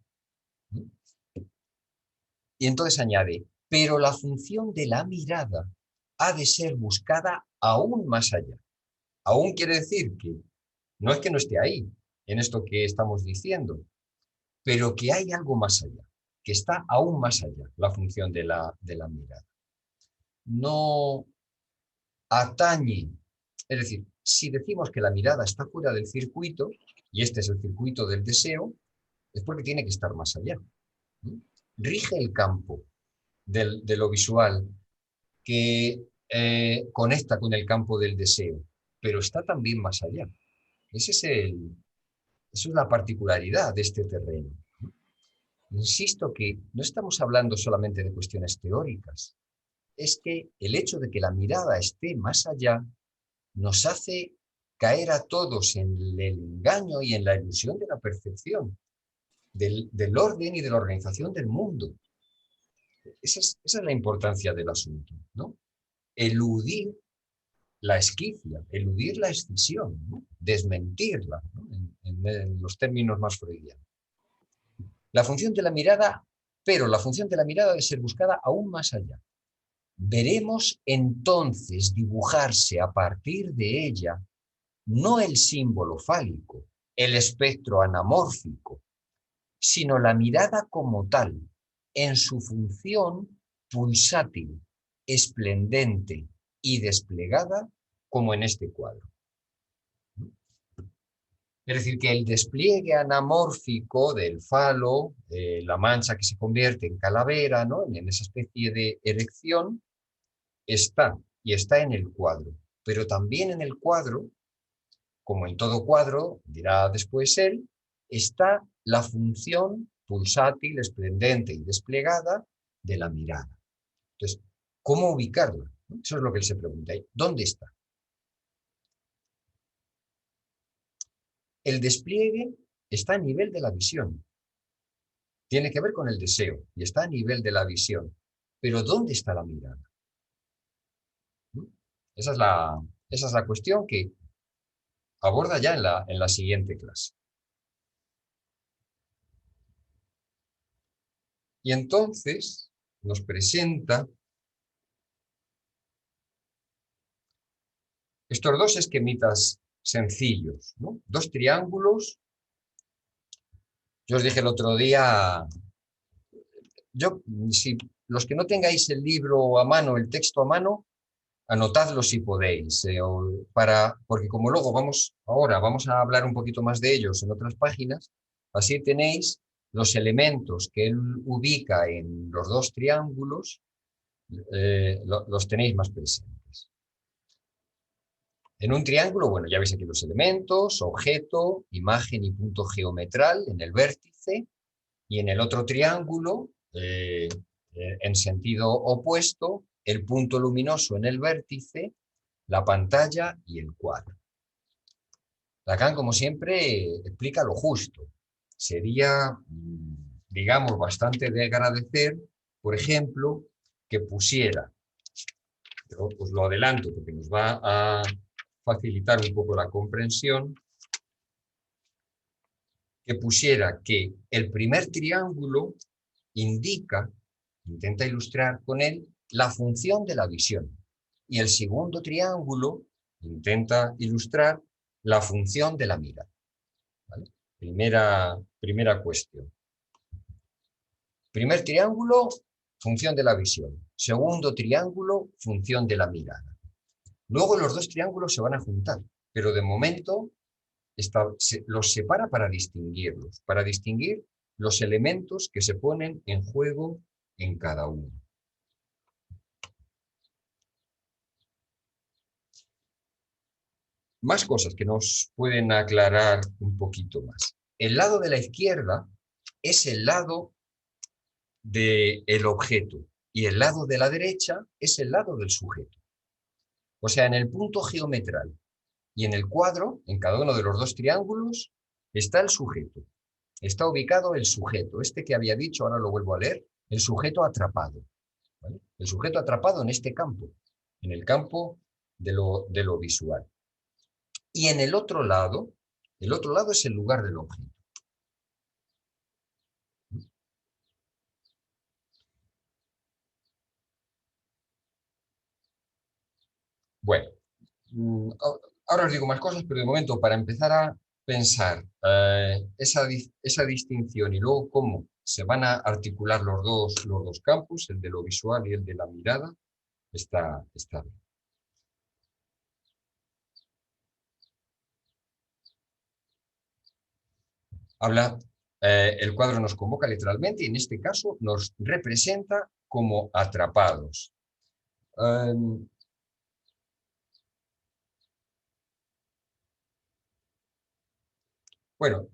Y entonces añade, pero la función de la mirada ha de ser buscada aún más allá. Aún quiere decir que no es que no esté ahí, en esto que estamos diciendo, pero que hay algo más allá, que está aún más allá, la función de la mirada. No atañe, es decir, si decimos que la mirada está fuera del circuito, y este es el circuito del deseo, es porque tiene que estar más allá. Rige el campo de lo visual que conecta con el campo del deseo, pero está también más allá. Esa es la particularidad de este terreno. Insisto que no estamos hablando solamente de cuestiones teóricas, es que el hecho de que la mirada esté más allá nos hace caer a todos en el engaño y en la ilusión de la percepción, del orden y de la organización del mundo. Esa es la importancia del asunto, ¿no? Eludir la esquicia, eludir la escisión, ¿no? Desmentirla, ¿no? En los términos más freudianos. La función de la mirada, pero la función de la mirada debe ser buscada aún más allá. Veremos entonces dibujarse a partir de ella no el símbolo fálico, el espectro anamórfico, sino la mirada como tal, en su función pulsátil, esplendente y desplegada, como en este cuadro. Es decir, que el despliegue anamórfico del falo, la mancha que se convierte en calavera, ¿no? En esa especie de erección, está en el cuadro. Pero también en el cuadro, como en todo cuadro, dirá después él, está la función pulsátil, esplendente y desplegada de la mirada. Entonces, ¿cómo ubicarla? Eso es lo que él se pregunta. ¿Dónde está? El despliegue está a nivel de la visión. Tiene que ver con el deseo y está a nivel de la visión. Pero ¿dónde está la mirada? Esa es la cuestión que aborda ya en la siguiente clase. Y entonces nos presenta estos dos esquemitas sencillos, ¿no? Dos triángulos. Yo os dije el otro día, si los que no tengáis el libro a mano, el texto a mano, anotadlo si podéis, porque como luego ahora vamos a hablar un poquito más de ellos en otras páginas, así tenéis los elementos que él ubica en los dos triángulos, los tenéis más presentes. En un triángulo, bueno, ya veis aquí los elementos, objeto, imagen y punto geometral en el vértice, y en el otro triángulo, en sentido opuesto, el punto luminoso en el vértice, la pantalla y el cuadro. Lacan, como siempre, explica lo justo. Sería, digamos, bastante de agradecer, por ejemplo, que pusiera, yo os lo adelanto porque nos va a facilitar un poco la comprensión, que pusiera que el primer triángulo intenta ilustrar con él la función de la visión. Y el segundo triángulo intenta ilustrar la función de la mirada. ¿Vale? Primera cuestión. Primer triángulo, función de la visión. Segundo triángulo, función de la mirada. Luego los dos triángulos se van a juntar, pero de momento los separa para distinguir los elementos que se ponen en juego en cada uno. Más cosas que nos pueden aclarar un poquito más. El lado de la izquierda es el lado del objeto y el lado de la derecha es el lado del sujeto. O sea, en el punto geometral y en el cuadro, en cada uno de los dos triángulos, está el sujeto. Está ubicado el sujeto. Este que había dicho, ahora lo vuelvo a leer, el sujeto atrapado. ¿Vale? El sujeto atrapado en este campo, en el campo de lo visual. Y en el otro lado es el lugar del objeto. Bueno, ahora os digo más cosas, pero de momento, para empezar a pensar esa distinción y luego cómo se van a articular los dos campos, el de lo visual y el de la mirada, está bien. El cuadro nos convoca literalmente y en este caso nos representa como atrapados. Bueno,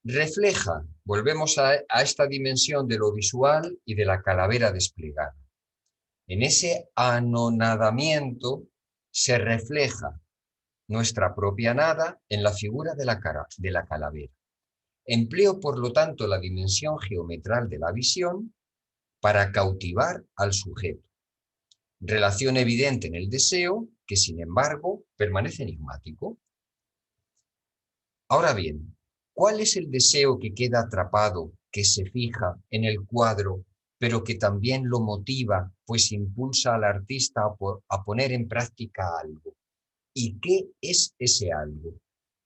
refleja, volvemos a esta dimensión de lo visual y de la calavera desplegada. En ese anonadamiento se refleja nuestra propia nada en la figura de la calavera. Empleo, por lo tanto, la dimensión geometral de la visión para cautivar al sujeto. Relación evidente en el deseo, que sin embargo permanece enigmático. Ahora bien, ¿cuál es el deseo que queda atrapado, que se fija en el cuadro, pero que también lo motiva, pues impulsa al artista a poner en práctica algo? ¿Y qué es ese algo?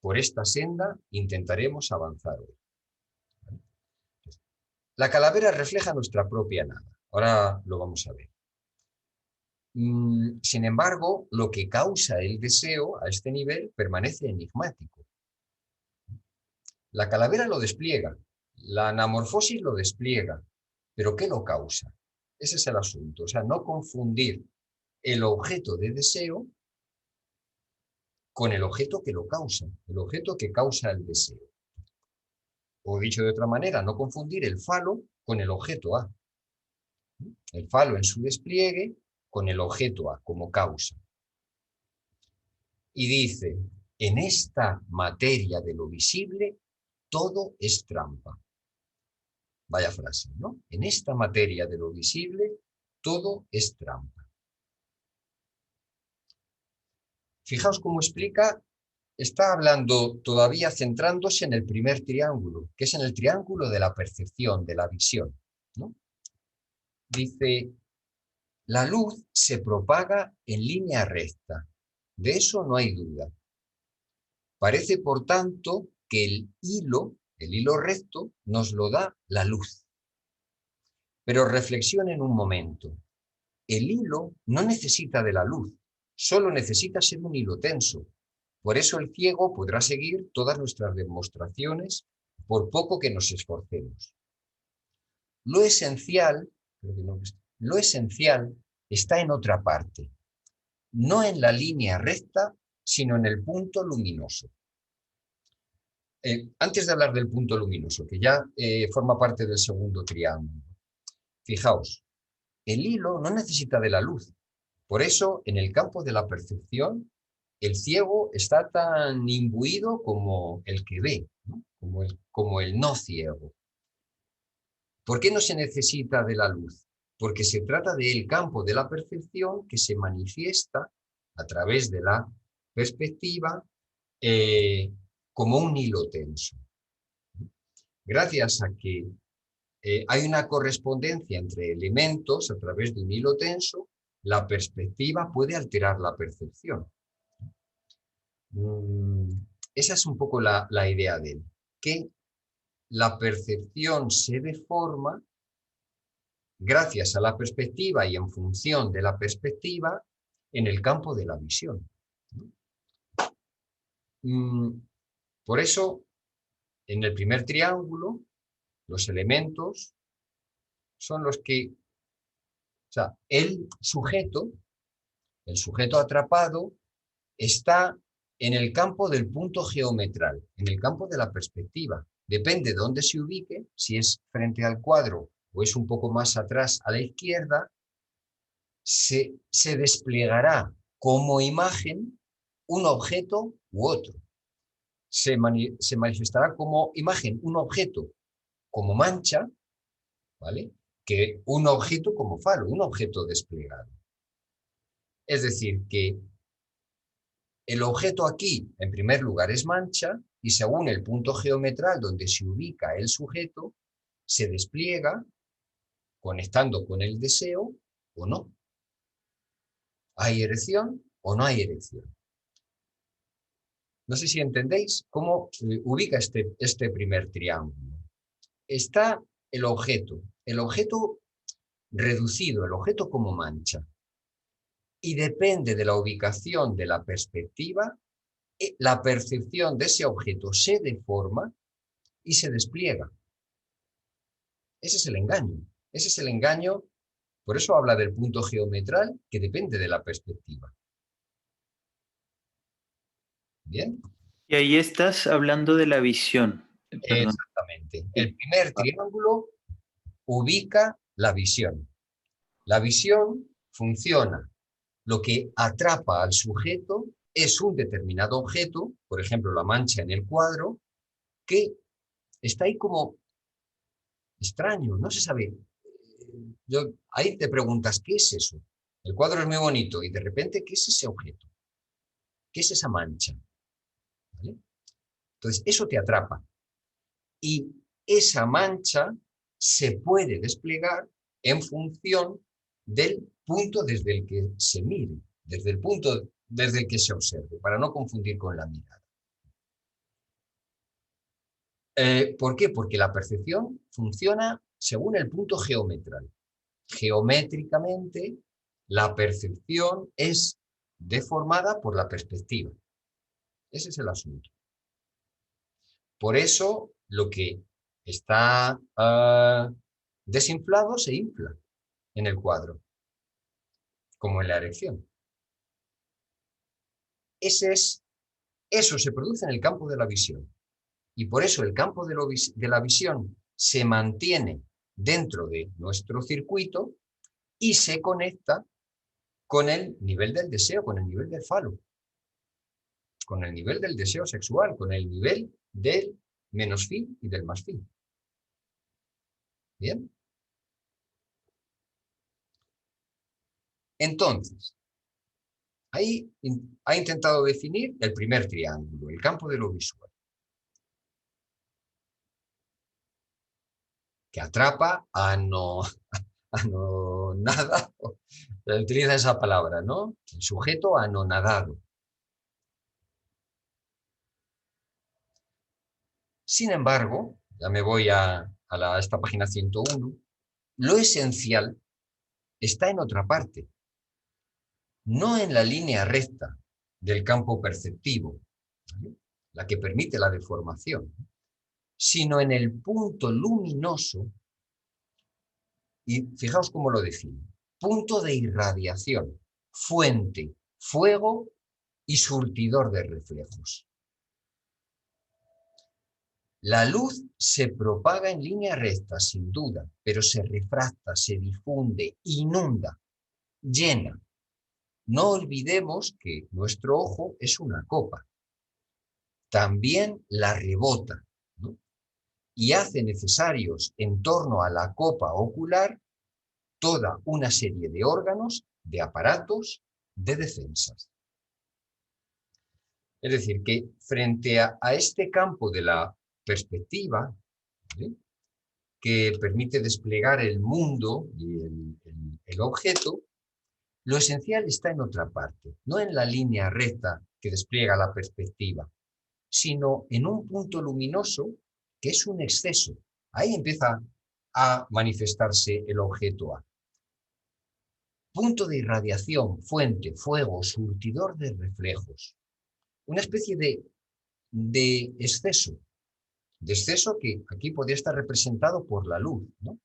Por esta senda intentaremos avanzar hoy. La calavera refleja nuestra propia nada. Ahora lo vamos a ver. Sin embargo, lo que causa el deseo a este nivel permanece enigmático. La calavera lo despliega, la anamorfosis lo despliega, pero ¿qué lo causa? Ese es el asunto. O sea, no confundir el objeto de deseo con el objeto que lo causa, el objeto que causa el deseo. O dicho de otra manera, no confundir el falo con el objeto A. El falo en su despliegue con el objeto A como causa. Y dice, en esta materia de lo visible todo es trampa. Vaya frase, ¿no? En esta materia de lo visible, todo es trampa. Fijaos cómo explica, está hablando todavía centrándose en el primer triángulo, que es en el triángulo de la percepción, de la visión, ¿no? Dice, la luz se propaga en línea recta, de eso no hay duda. Parece, por tanto, que el hilo recto, nos lo da la luz. Pero reflexionen un momento. El hilo no necesita de la luz, solo necesita ser un hilo tenso. Por eso el ciego podrá seguir todas nuestras demostraciones, por poco que nos esforcemos. Lo esencial está en otra parte, no en la línea recta, sino en el punto luminoso. Antes de hablar del punto luminoso, que ya forma parte del segundo triángulo, fijaos, el hilo no necesita de la luz. Por eso, en el campo de la percepción, el ciego está tan imbuido como el que ve, ¿no? Como el no ciego. ¿Por qué no se necesita de la luz? Porque se trata del campo de la percepción que se manifiesta a través de la perspectiva como un hilo tenso. Gracias a que hay una correspondencia entre elementos a través de un hilo tenso, la perspectiva puede alterar la percepción. Esa es un poco la idea de él, que la percepción se deforma gracias a la perspectiva y en función de la perspectiva en el campo de la visión. Por eso, en el primer triángulo, los elementos son los que, o sea, el sujeto atrapado está en el campo del punto geometral, en el campo de la perspectiva. Depende de dónde se ubique, si es frente al cuadro o es un poco más atrás a la izquierda, se desplegará como imagen un objeto u otro. Se manifestará como imagen un objeto como mancha, ¿vale? Que un objeto como falo, un objeto desplegado. Es decir, que el objeto aquí, en primer lugar, es mancha y según el punto geometral donde se ubica el sujeto, se despliega conectando con el deseo o no. ¿Hay erección o no hay erección? No sé si entendéis cómo ubica este primer triángulo. Está el objeto reducido, el objeto como mancha. Y depende de la ubicación de la perspectiva, la percepción de ese objeto se deforma y se despliega. Ese es el engaño. Ese es el engaño, por eso habla del punto geometral, que depende de la perspectiva. ¿Bien? Y ahí estás hablando de la visión. Perdón. Exactamente. El primer triángulo ubica la visión. La visión funciona. Lo que atrapa al sujeto es un determinado objeto, por ejemplo, la mancha en el cuadro, que está ahí como extraño, no se sabe. Ahí te preguntas, ¿qué es eso? El cuadro es muy bonito y de repente, ¿qué es ese objeto? ¿Qué es esa mancha? ¿Vale? Entonces, eso te atrapa. Y esa mancha se puede desplegar en función del punto desde el que se mire, desde el punto desde el que se observe, para no confundir con la mirada. ¿Por qué? Porque la percepción funciona según el punto geometral. Geométricamente, la percepción es deformada por la perspectiva. Ese es el asunto. Por eso, lo que está desinflado se infla en el cuadro, como en la erección. Eso se produce en el campo de la visión. Y por eso el campo de la visión se mantiene dentro de nuestro circuito y se conecta con el nivel del deseo, con el nivel del falo, con el nivel del deseo sexual, con el nivel del menos phi y del más phi. ¿Bien? Entonces, ahí ha intentado definir el primer triángulo, el campo de lo visual, que atrapa a no nada, utiliza esa palabra, ¿no? El sujeto anonadado. Sin embargo, ya me voy a esta página 101, lo esencial está en otra parte, no en la línea recta del campo perceptivo, ¿vale?, la que permite la deformación, sino en el punto luminoso, y fijaos cómo lo define, punto de irradiación, fuente, fuego y surtidor de reflejos. La luz se propaga en línea recta, sin duda, pero se refracta, se difunde, inunda, llena. No olvidemos que nuestro ojo es una copa. También la rebota, ¿no?, y hace necesarios en torno a la copa ocular toda una serie de órganos, de aparatos, de defensas. Es decir, que frente a este campo de la perspectiva, ¿vale?, que permite desplegar el mundo y el objeto, lo esencial está en otra parte, no en la línea recta que despliega la perspectiva, sino en un punto luminoso que es un exceso. Ahí empieza a manifestarse el objeto A. Punto de irradiación, fuente, fuego, surtidor de reflejos. Una especie de exceso que aquí podría estar representado por la luz, ¿no?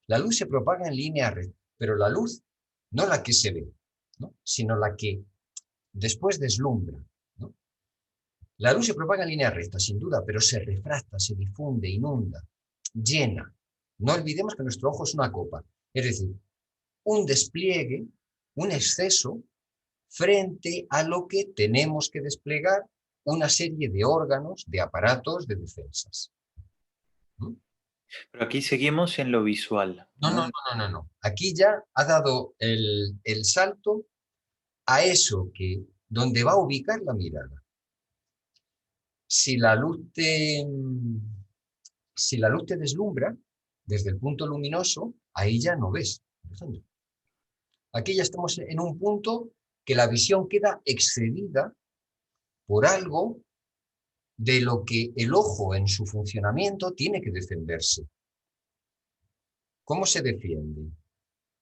La luz se propaga en línea recta, pero la luz, no la que se ve, ¿no?, sino la que después deslumbra, ¿no? La luz se propaga en línea recta, sin duda, pero se refracta, se difunde, inunda, llena. No olvidemos que nuestro ojo es una copa, es decir, un despliegue, un exceso, frente a lo que tenemos que desplegar una serie de órganos, de aparatos, de defensas. ¿Mm? Pero aquí seguimos en lo visual, ¿no? No. Aquí ya ha dado el salto a eso donde va a ubicar la mirada. Si la luz te deslumbra desde el punto luminoso, ahí ya no ves, por ejemplo. Aquí ya estamos en un punto que la visión queda excedida por algo de lo que el ojo en su funcionamiento tiene que defenderse. ¿Cómo se defiende?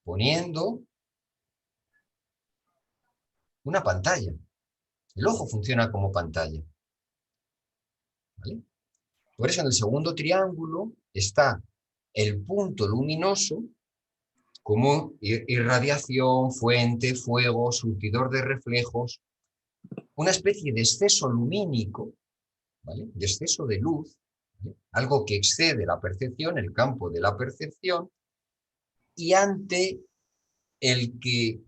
Poniendo una pantalla. El ojo funciona como pantalla, ¿vale? Por eso en el segundo triángulo está el punto luminoso como irradiación, fuente, fuego, surtidor de reflejos, una especie de exceso lumínico, ¿vale?, de exceso de luz, ¿vale?, algo que excede la percepción, el campo de la percepción, y ante el que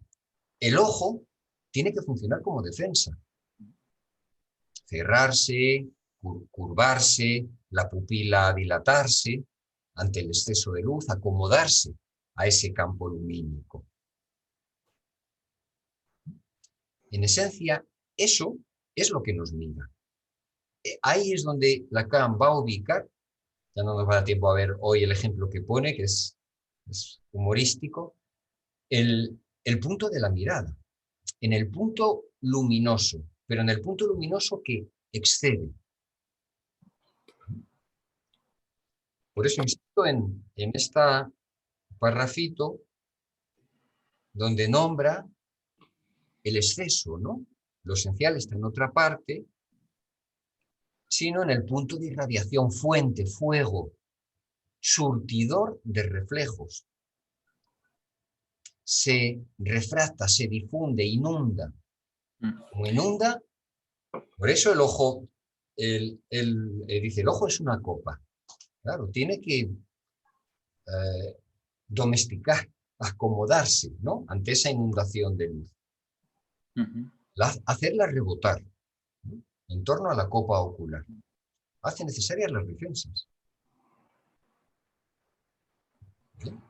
el ojo tiene que funcionar como defensa. Cerrarse, curvarse, la pupila dilatarse ante el exceso de luz, acomodarse a ese campo lumínico. En esencia, eso es lo que nos mira. Ahí es donde Lacan va a ubicar, ya no nos va a dar tiempo a ver hoy el ejemplo que pone, que es humorístico, el punto de la mirada, en el punto luminoso, pero en el punto luminoso que excede. Por eso insisto en este parrafito donde nombra el exceso, ¿no? Lo esencial está en otra parte, sino en el punto de irradiación, fuente, fuego, surtidor de reflejos. Se refracta, se difunde, inunda. Como inunda, por eso el ojo, dice, el ojo es una copa. Claro, tiene que domesticar, acomodarse, ¿no?, ante esa inundación de luz. Hacerla rebotar, ¿no?, en torno a la copa ocular. hace necesarias las defensas. ¿Bien?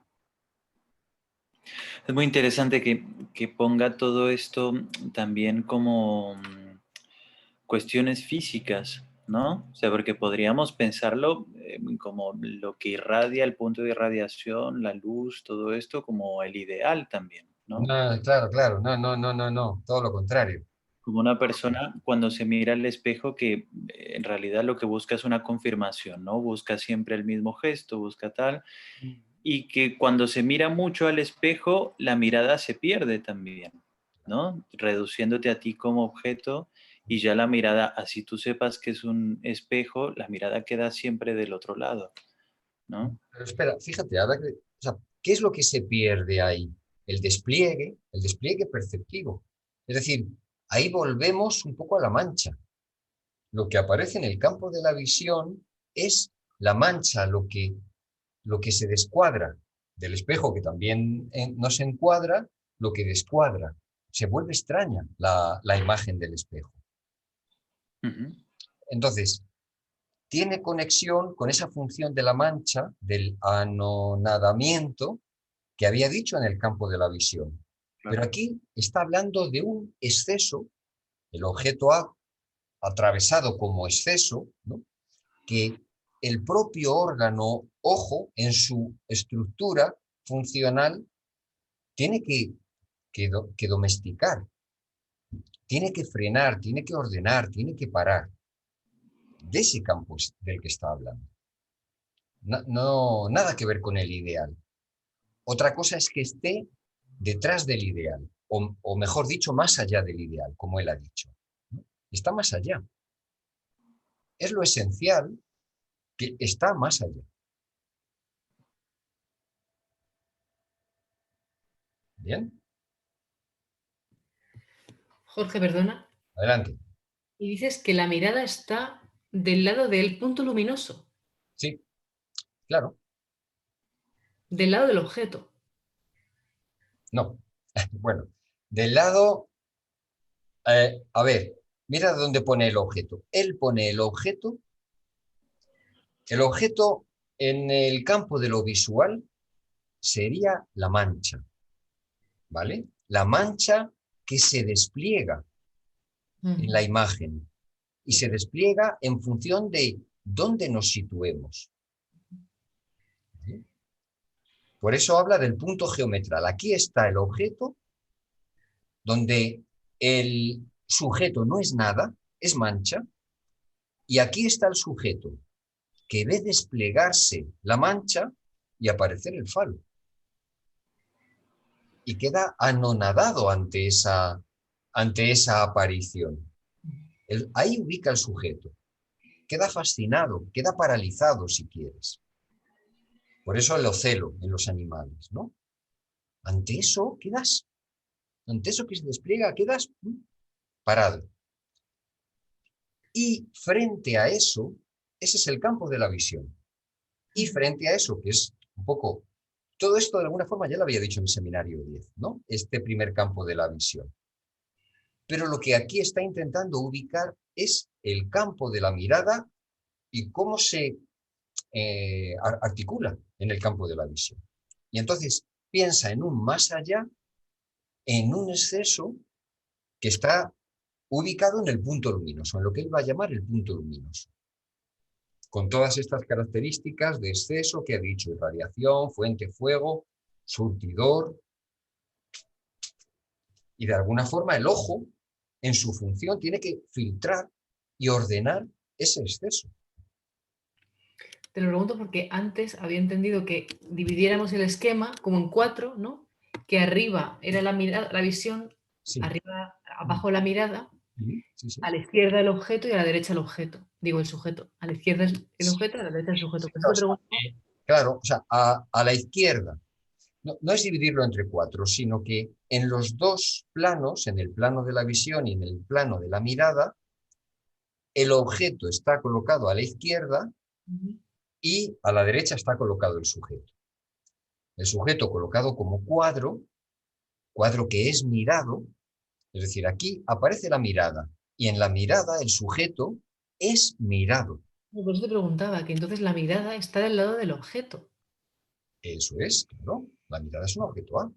Es muy interesante que ponga todo esto también como cuestiones físicas, ¿no? O sea, porque podríamos pensarlo como lo que irradia, el punto de irradiación, la luz, todo esto como el ideal también, ¿no? No, claro, no, todo lo contrario. Como una persona cuando se mira al espejo que en realidad lo que busca es una confirmación, ¿no? Busca siempre el mismo gesto, busca tal, y que cuando se mira mucho al espejo, la mirada se pierde también, ¿no? Reduciéndote a ti como objeto y ya la mirada, así tú sepas que es un espejo, la mirada queda siempre del otro lado, ¿no? Pero espera, fíjate, ahora que, o sea, ¿qué es lo que se pierde ahí? El despliegue perceptivo. Es decir, ahí volvemos un poco a la mancha. Lo que aparece en el campo de la visión es la mancha, lo que se descuadra del espejo, que también no se encuadra, lo que descuadra. Se vuelve extraña la imagen del espejo. Ujú. Entonces, tiene conexión con esa función de la mancha, del anonadamiento, que había dicho en el campo de la visión. Pero Claro. aquí está hablando de un exceso, el objeto A atravesado como exceso, ¿no? Que el propio órgano ojo, en su estructura funcional, tiene que domesticar, tiene que frenar, tiene que ordenar, tiene que parar. De ese campo es del que está hablando. No, nada que ver con el ideal. Otra cosa es que esté detrás del ideal, o mejor dicho, más allá del ideal, como él ha dicho, ¿no? Está más allá. Es lo esencial que está más allá. ¿Bien? Jorge, perdona. Adelante. Y dices que la mirada está del lado del punto luminoso, Sí, claro. del lado del objeto. No. Bueno, del lado, a ver, mira dónde pone el objeto. Él pone el objeto en el campo de lo visual sería la mancha, ¿vale? La mancha que se despliega en la imagen y se despliega en función de dónde nos situemos. ¿Sí? Por eso habla del punto geometral. Aquí está el objeto donde el sujeto no es nada, es mancha, y aquí está el sujeto que ve desplegarse la mancha y aparecer el falo. Y queda anonadado ante esa aparición. Ahí ubica el sujeto. Queda fascinado, queda paralizado, si quieres. Por eso el ocelo en los animales, ¿no? Ante eso que se despliega, quedas parado. Y frente a eso, ese es el campo de la visión. Y frente a eso, que es un poco, todo esto de alguna forma ya lo había dicho en el seminario 10, ¿no? Este primer campo de la visión. Pero lo que aquí está intentando ubicar es el campo de la mirada y cómo se articula en el campo de la visión. Y entonces piensa en un más allá, en un exceso que está ubicado en el punto luminoso, en lo que él va a llamar el punto luminoso. Con todas estas características de exceso que ha dicho, irradiación, fuente, fuego, surtidor, y de alguna forma el ojo, en su función, tiene que filtrar y ordenar ese exceso. Te lo pregunto porque antes había entendido que dividiéramos el esquema como en 4, ¿no? Que arriba era la mirada, la visión, Sí. arriba, abajo la mirada, Sí. a la izquierda el objeto y a la derecha el objeto. Digo, el sujeto. A la izquierda es el objeto, a la derecha el sujeto. Por eso te pregunto. Claro, o sea, a la izquierda. No es dividirlo entre 4, sino que en los dos planos, en el plano de la visión y en el plano de la mirada, el objeto está colocado a la izquierda y a la derecha está colocado el sujeto. El sujeto colocado como cuadro que es mirado, es decir, aquí aparece la mirada y en la mirada el sujeto es mirado. Por eso te preguntaba, que entonces la mirada está del lado del objeto. Eso es, claro. La mirada es un objeto A.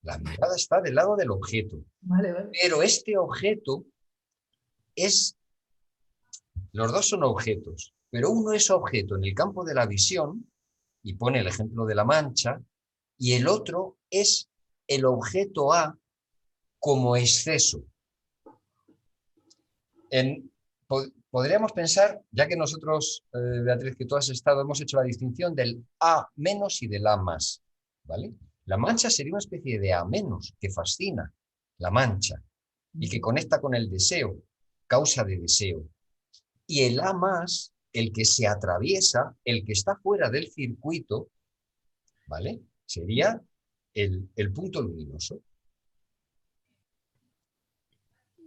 La mirada está del lado del objeto. Vale, vale. Pero este objeto es... Los dos son objetos, pero uno es objeto en el campo de la visión, y pone el ejemplo de la mancha, y el otro es el objeto A como exceso. Podríamos pensar, ya que nosotros, Beatriz, que tú has estado, hemos hecho la distinción del A menos y del A más, ¿vale? La mancha sería una especie de A menos que fascina, la mancha, y que conecta con el deseo, causa de deseo. Y el A más, el que se atraviesa, el que está fuera del circuito, ¿vale? Sería el punto luminoso.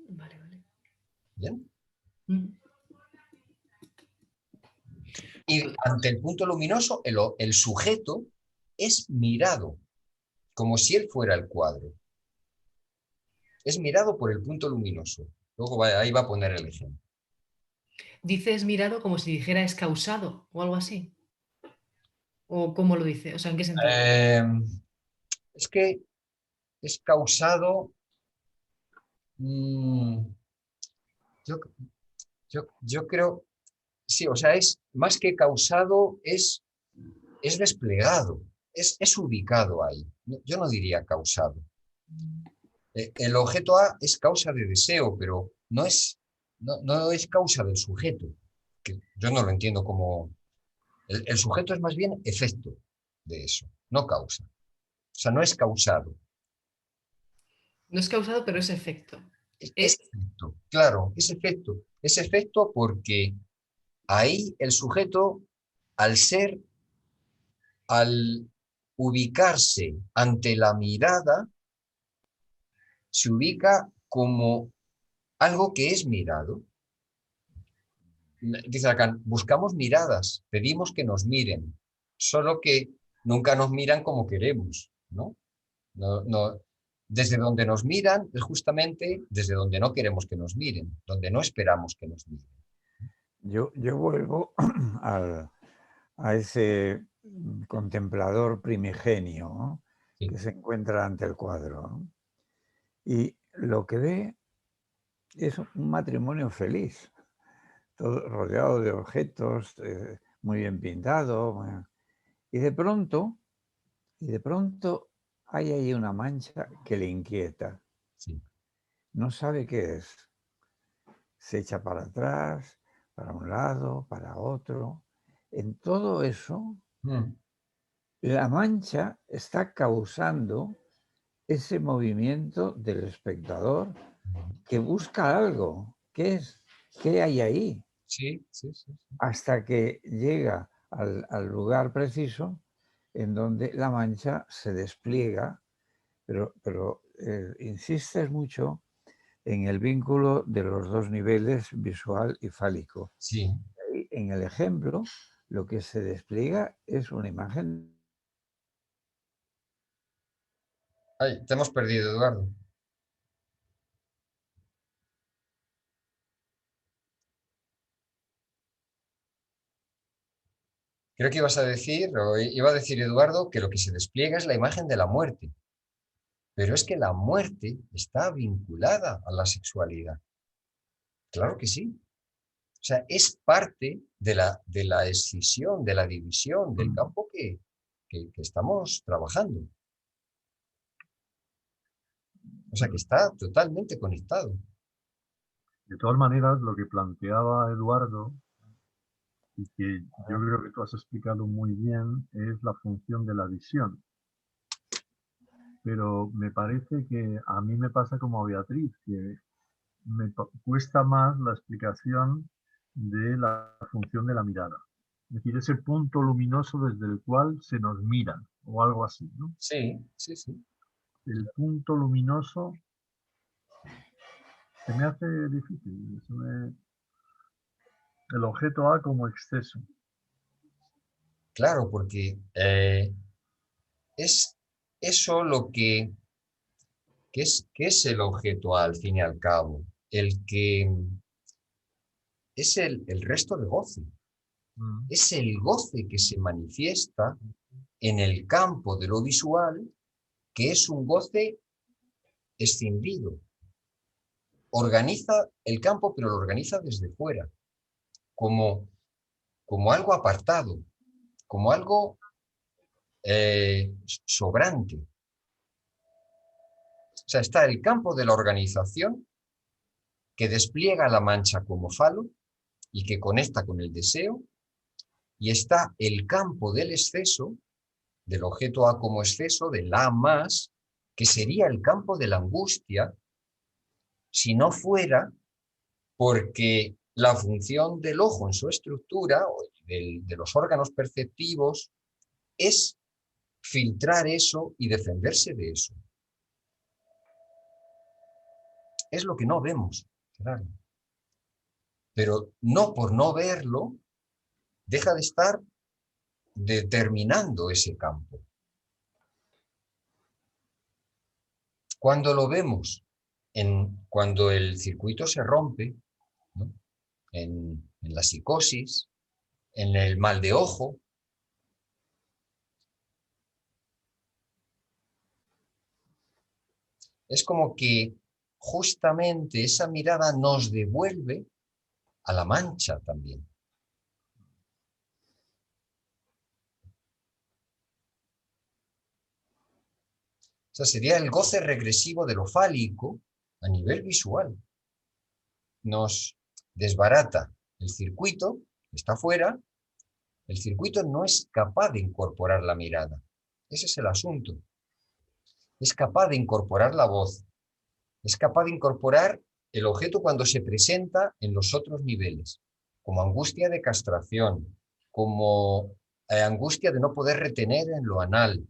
Vale, vale. ¿Bien? Mm. Y ante el punto luminoso, el sujeto es mirado, como si él fuera el cuadro. Es mirado por el punto luminoso. Luego ahí va a poner el ejemplo. Dices mirado como si dijera es causado o algo así. ¿O cómo lo dice? O sea, ¿en qué sentido? Es que es causado... mmm, yo creo... Sí, o sea, es más que causado, es desplegado, es ubicado ahí. Yo no diría causado. El objeto A es causa de deseo, pero no es causa del sujeto, que yo no lo entiendo como... El sujeto es más bien efecto de eso, no causa. O sea, no es causado. No es causado, pero es efecto. Es efecto, claro, es efecto. Es efecto porque ahí el sujeto, al ubicarse ante la mirada, se ubica como algo que es mirado. Dice Lacan, buscamos miradas, pedimos que nos miren, solo que nunca nos miran como queremos, ¿no? Desde donde nos miran es justamente desde donde no queremos que nos miren, donde no esperamos que nos miren. Yo vuelvo a ese contemplador primigenio, ¿no? Sí. Que se encuentra ante el cuadro, ¿no? Y lo que ve es un matrimonio feliz, todo rodeado de objetos, muy bien pintado. Y de pronto hay ahí una mancha que le inquieta. Sí. No sabe qué es. Se echa para atrás, para un lado, para otro. En todo eso, la mancha está causando ese movimiento del espectador que busca algo. ¿Qué es? ¿Qué hay ahí? Sí, sí, sí. Hasta que llega al lugar preciso en donde la mancha se despliega, pero insistes mucho en el vínculo de los dos niveles, visual y fálico. Sí. En el ejemplo, lo que se despliega es una imagen. Ay, te hemos perdido, Eduardo. Creo que ibas a decir, o iba a decir Eduardo, que lo que se despliega es la imagen de la muerte. Pero es que la muerte está vinculada a la sexualidad. Claro que sí. O sea, es parte de la escisión, de la división, del campo que estamos trabajando. O sea, que está totalmente conectado. De todas maneras, lo que planteaba Eduardo, y que yo creo que tú has explicado muy bien, es la función de la visión. Pero me parece que a mí me pasa como a Beatriz, que me cuesta más la explicación de la función de la mirada. Es decir, ese punto luminoso desde el cual se nos mira, o algo así, ¿no? Sí, sí, sí. El punto luminoso se me hace difícil. El objeto A como exceso. Claro, porque es eso lo que es el objeto A, al fin y al cabo. El que es el resto de goce. Es el goce que se manifiesta en el campo de lo visual, que es un goce escindido. Organiza el campo, pero lo organiza desde fuera, como algo apartado, como algo sobrante. O sea, está el campo de la organización que despliega la mancha como falo y que conecta con el deseo, y está el campo del exceso, del objeto A como exceso, del A más, que sería el campo de la angustia, si no fuera porque la función del ojo en su estructura, o de los órganos perceptivos, es filtrar eso y defenderse de eso. Es lo que no vemos, claro. Pero no por no verlo, deja de estar determinando ese campo. Cuando lo vemos, cuando el circuito se rompe, ¿no? En la psicosis, en el mal de ojo, es como que justamente esa mirada nos devuelve a la mancha también. O sea, sería el goce regresivo de lo fálico a nivel visual. Nos desbarata el circuito, está fuera, el circuito no es capaz de incorporar la mirada. Ese es el asunto. Es capaz de incorporar la voz, es capaz de incorporar el objeto cuando se presenta en los otros niveles, como angustia de castración, como angustia de no poder retener en lo anal,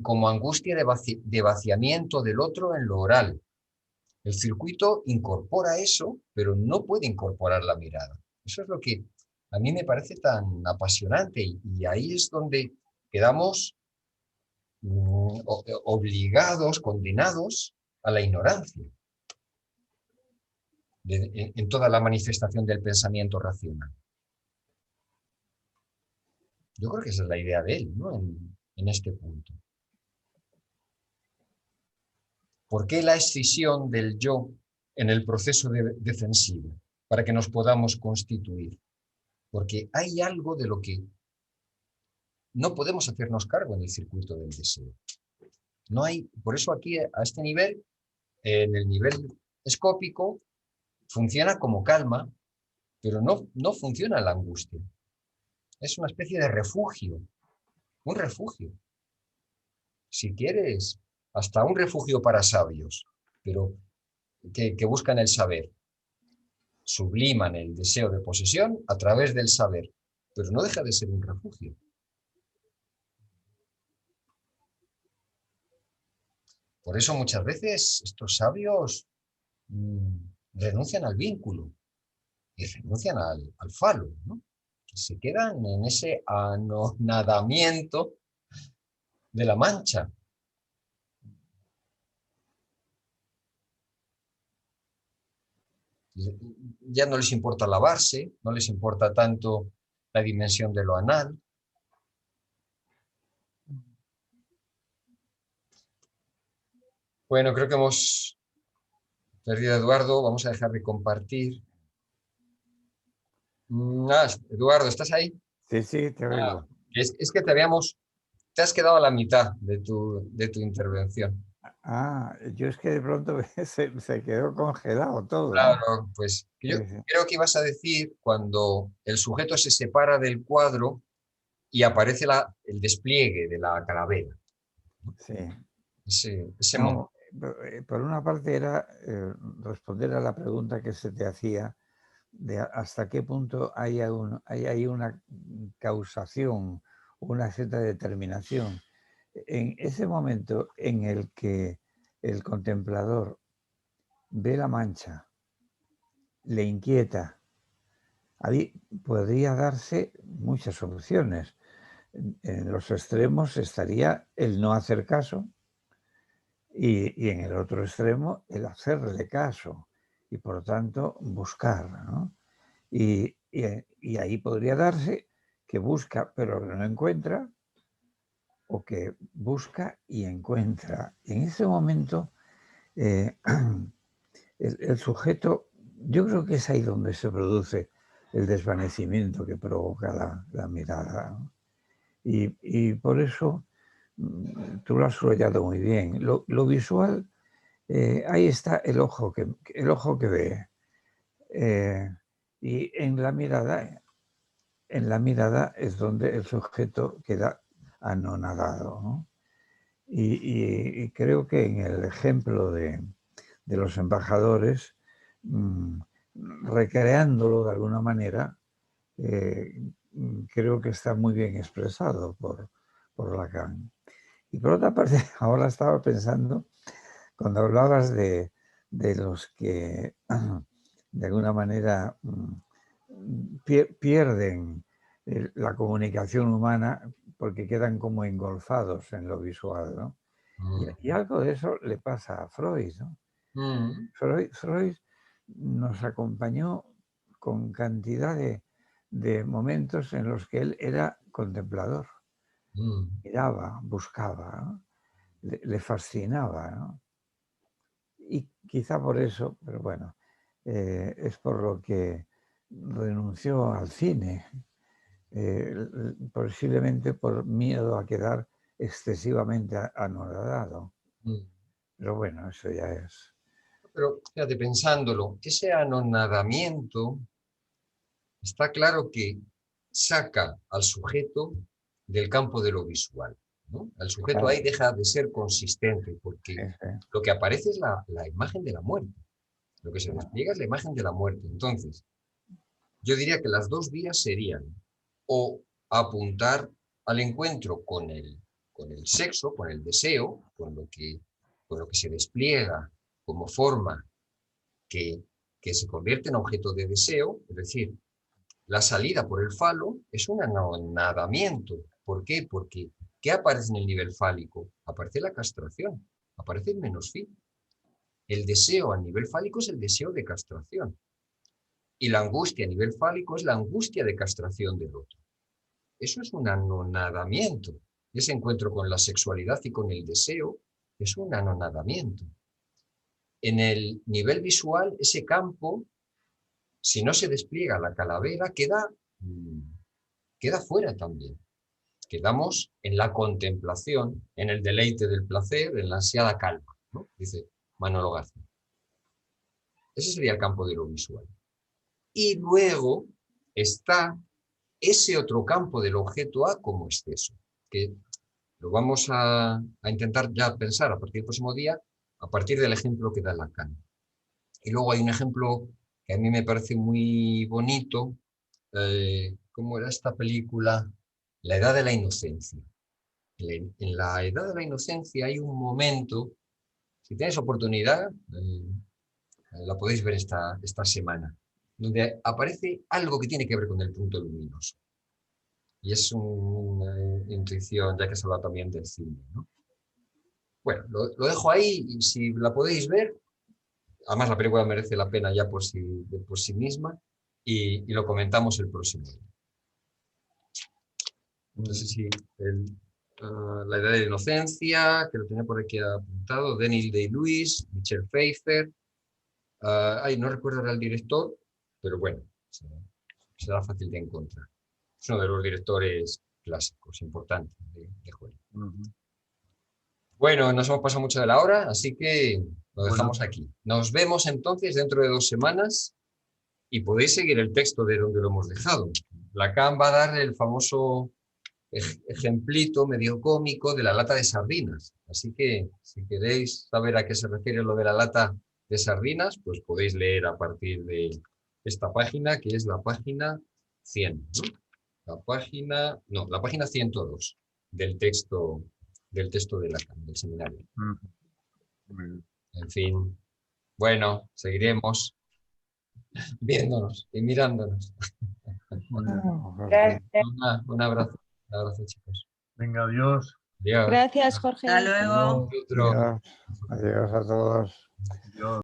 como angustia de vaciamiento del otro en lo oral. El circuito incorpora eso, pero no puede incorporar la mirada. Eso es lo que a mí me parece tan apasionante, y ahí es donde quedamos obligados, condenados a la ignorancia en toda la manifestación del pensamiento racional. Yo creo que esa es la idea de él, ¿no? En este punto. ¿Por qué la escisión del yo en el proceso defensivo? Para que nos podamos constituir. Porque hay algo de lo que no podemos hacernos cargo en el circuito del deseo. No hay, por eso aquí, a este nivel, en el nivel escópico, funciona como calma, pero no funciona la angustia. Es una especie de refugio, un refugio. Si quieres, hasta un refugio para sabios, pero que buscan el saber. Subliman el deseo de posesión a través del saber, pero no deja de ser un refugio. Por eso muchas veces estos sabios renuncian al vínculo y renuncian al falo, ¿no? Se quedan en ese anonadamiento de la mancha. Ya no les importa lavarse, no les importa tanto la dimensión de lo anal. Bueno, creo que hemos perdido a Eduardo, vamos a dejar de compartir. Eduardo, ¿estás ahí? Sí, te oigo. Es que te has quedado a la mitad de tu intervención. Yo es que de pronto se quedó congelado todo. Claro, pues yo creo que ibas a decir cuando el sujeto se separa del cuadro y aparece el despliegue de la calavera. Sí. Ese momento. Por una parte era responder a la pregunta que se te hacía de hasta qué punto hay ahí una causación, una cierta determinación. En ese momento en el que el contemplador ve la mancha, le inquieta, ahí podría darse muchas soluciones. En los extremos estaría el no hacer caso y en el otro extremo el hacerle caso y por lo tanto buscar, ¿no? Y ahí podría darse que busca pero no encuentra, o que busca y encuentra. Y en ese momento el sujeto, yo creo que es ahí donde se produce el desvanecimiento que provoca la mirada, ¿no? Y por eso tú lo has subrayado muy bien. Lo visual, ahí está el ojo que ve. Y en la mirada es donde el sujeto queda anonadado, ¿no? Y creo que en el ejemplo de los embajadores, recreándolo de alguna manera, creo que está muy bien expresado por Lacan. Y por otra parte, ahora estaba pensando, cuando hablabas de los que de alguna manera pierden la comunicación humana porque quedan como engolfados en lo visual, ¿no? Y algo de eso le pasa a Freud, ¿no? Freud nos acompañó con cantidad de momentos en los que él era contemplador. Miraba, buscaba, ¿no? Le fascinaba, ¿no? Y quizá por eso, pero bueno, es por lo que renunció al cine, posiblemente por miedo a quedar excesivamente anodado. Pero bueno, eso ya es. Pero fíjate, pensándolo, ese anonadamiento está claro que saca al sujeto del campo de lo visual, ¿no? El sujeto ahí deja de ser consistente, porque lo que aparece es la imagen de la muerte. Lo que se despliega es la imagen de la muerte. Entonces, yo diría que las dos vías serían o apuntar al encuentro con el sexo, con el deseo, con lo que se despliega como forma que se convierte en objeto de deseo, es decir, la salida por el falo es un anonadamiento. ¿Por qué? Porque ¿qué aparece en el nivel fálico? Aparece la castración, aparece el menosfí. El deseo a nivel fálico es el deseo de castración. Y la angustia a nivel fálico es la angustia de castración del otro. Eso es un anonadamiento. Ese encuentro con la sexualidad y con el deseo es un anonadamiento. En el nivel visual, ese campo, si no se despliega la calavera, queda fuera también. Quedamos en la contemplación, en el deleite del placer, en la ansiada calma, ¿no? Dice Manolo García. Ese sería el campo de lo visual. Y luego está ese otro campo del objeto A como exceso, que lo vamos a intentar ya pensar a partir del próximo día, a partir del ejemplo que da Lacan. Y luego hay un ejemplo que a mí me parece muy bonito, ¿cómo era esta película? La edad de la inocencia. En la edad de la inocencia hay un momento, si tenéis oportunidad, la podéis ver esta semana, donde aparece algo que tiene que ver con el punto luminoso. Y es una intuición, ya que se habla también del cine, ¿no? Bueno, lo dejo ahí, y si la podéis ver, además la película merece la pena ya por sí misma, y lo comentamos el próximo día. No sé si la edad de la inocencia, que lo tenía por aquí apuntado, Denis Day-Lewis, Michel Pfeiffer, no recuerdo ahora el director, pero bueno, será fácil de encontrar. Es uno de los directores clásicos, importantes de Hollywood. Bueno, nos hemos pasado mucho de la hora, así que lo dejamos aquí. Nos vemos entonces dentro de 2 semanas y podéis seguir el texto de donde lo hemos dejado. Lacan va a dar el famoso ejemplito medio cómico de la lata de sardinas. Así que si queréis saber a qué se refiere lo de la lata de sardinas, pues podéis leer a partir de esta página, que es la página 100, ¿no? La página 102 del texto de Lacan, del seminario. En fin, bueno, seguiremos viéndonos y mirándonos. Gracias. Un abrazo, chicos. Venga, adiós. Gracias, Jorge. Hasta luego. Adiós a todos. Adiós.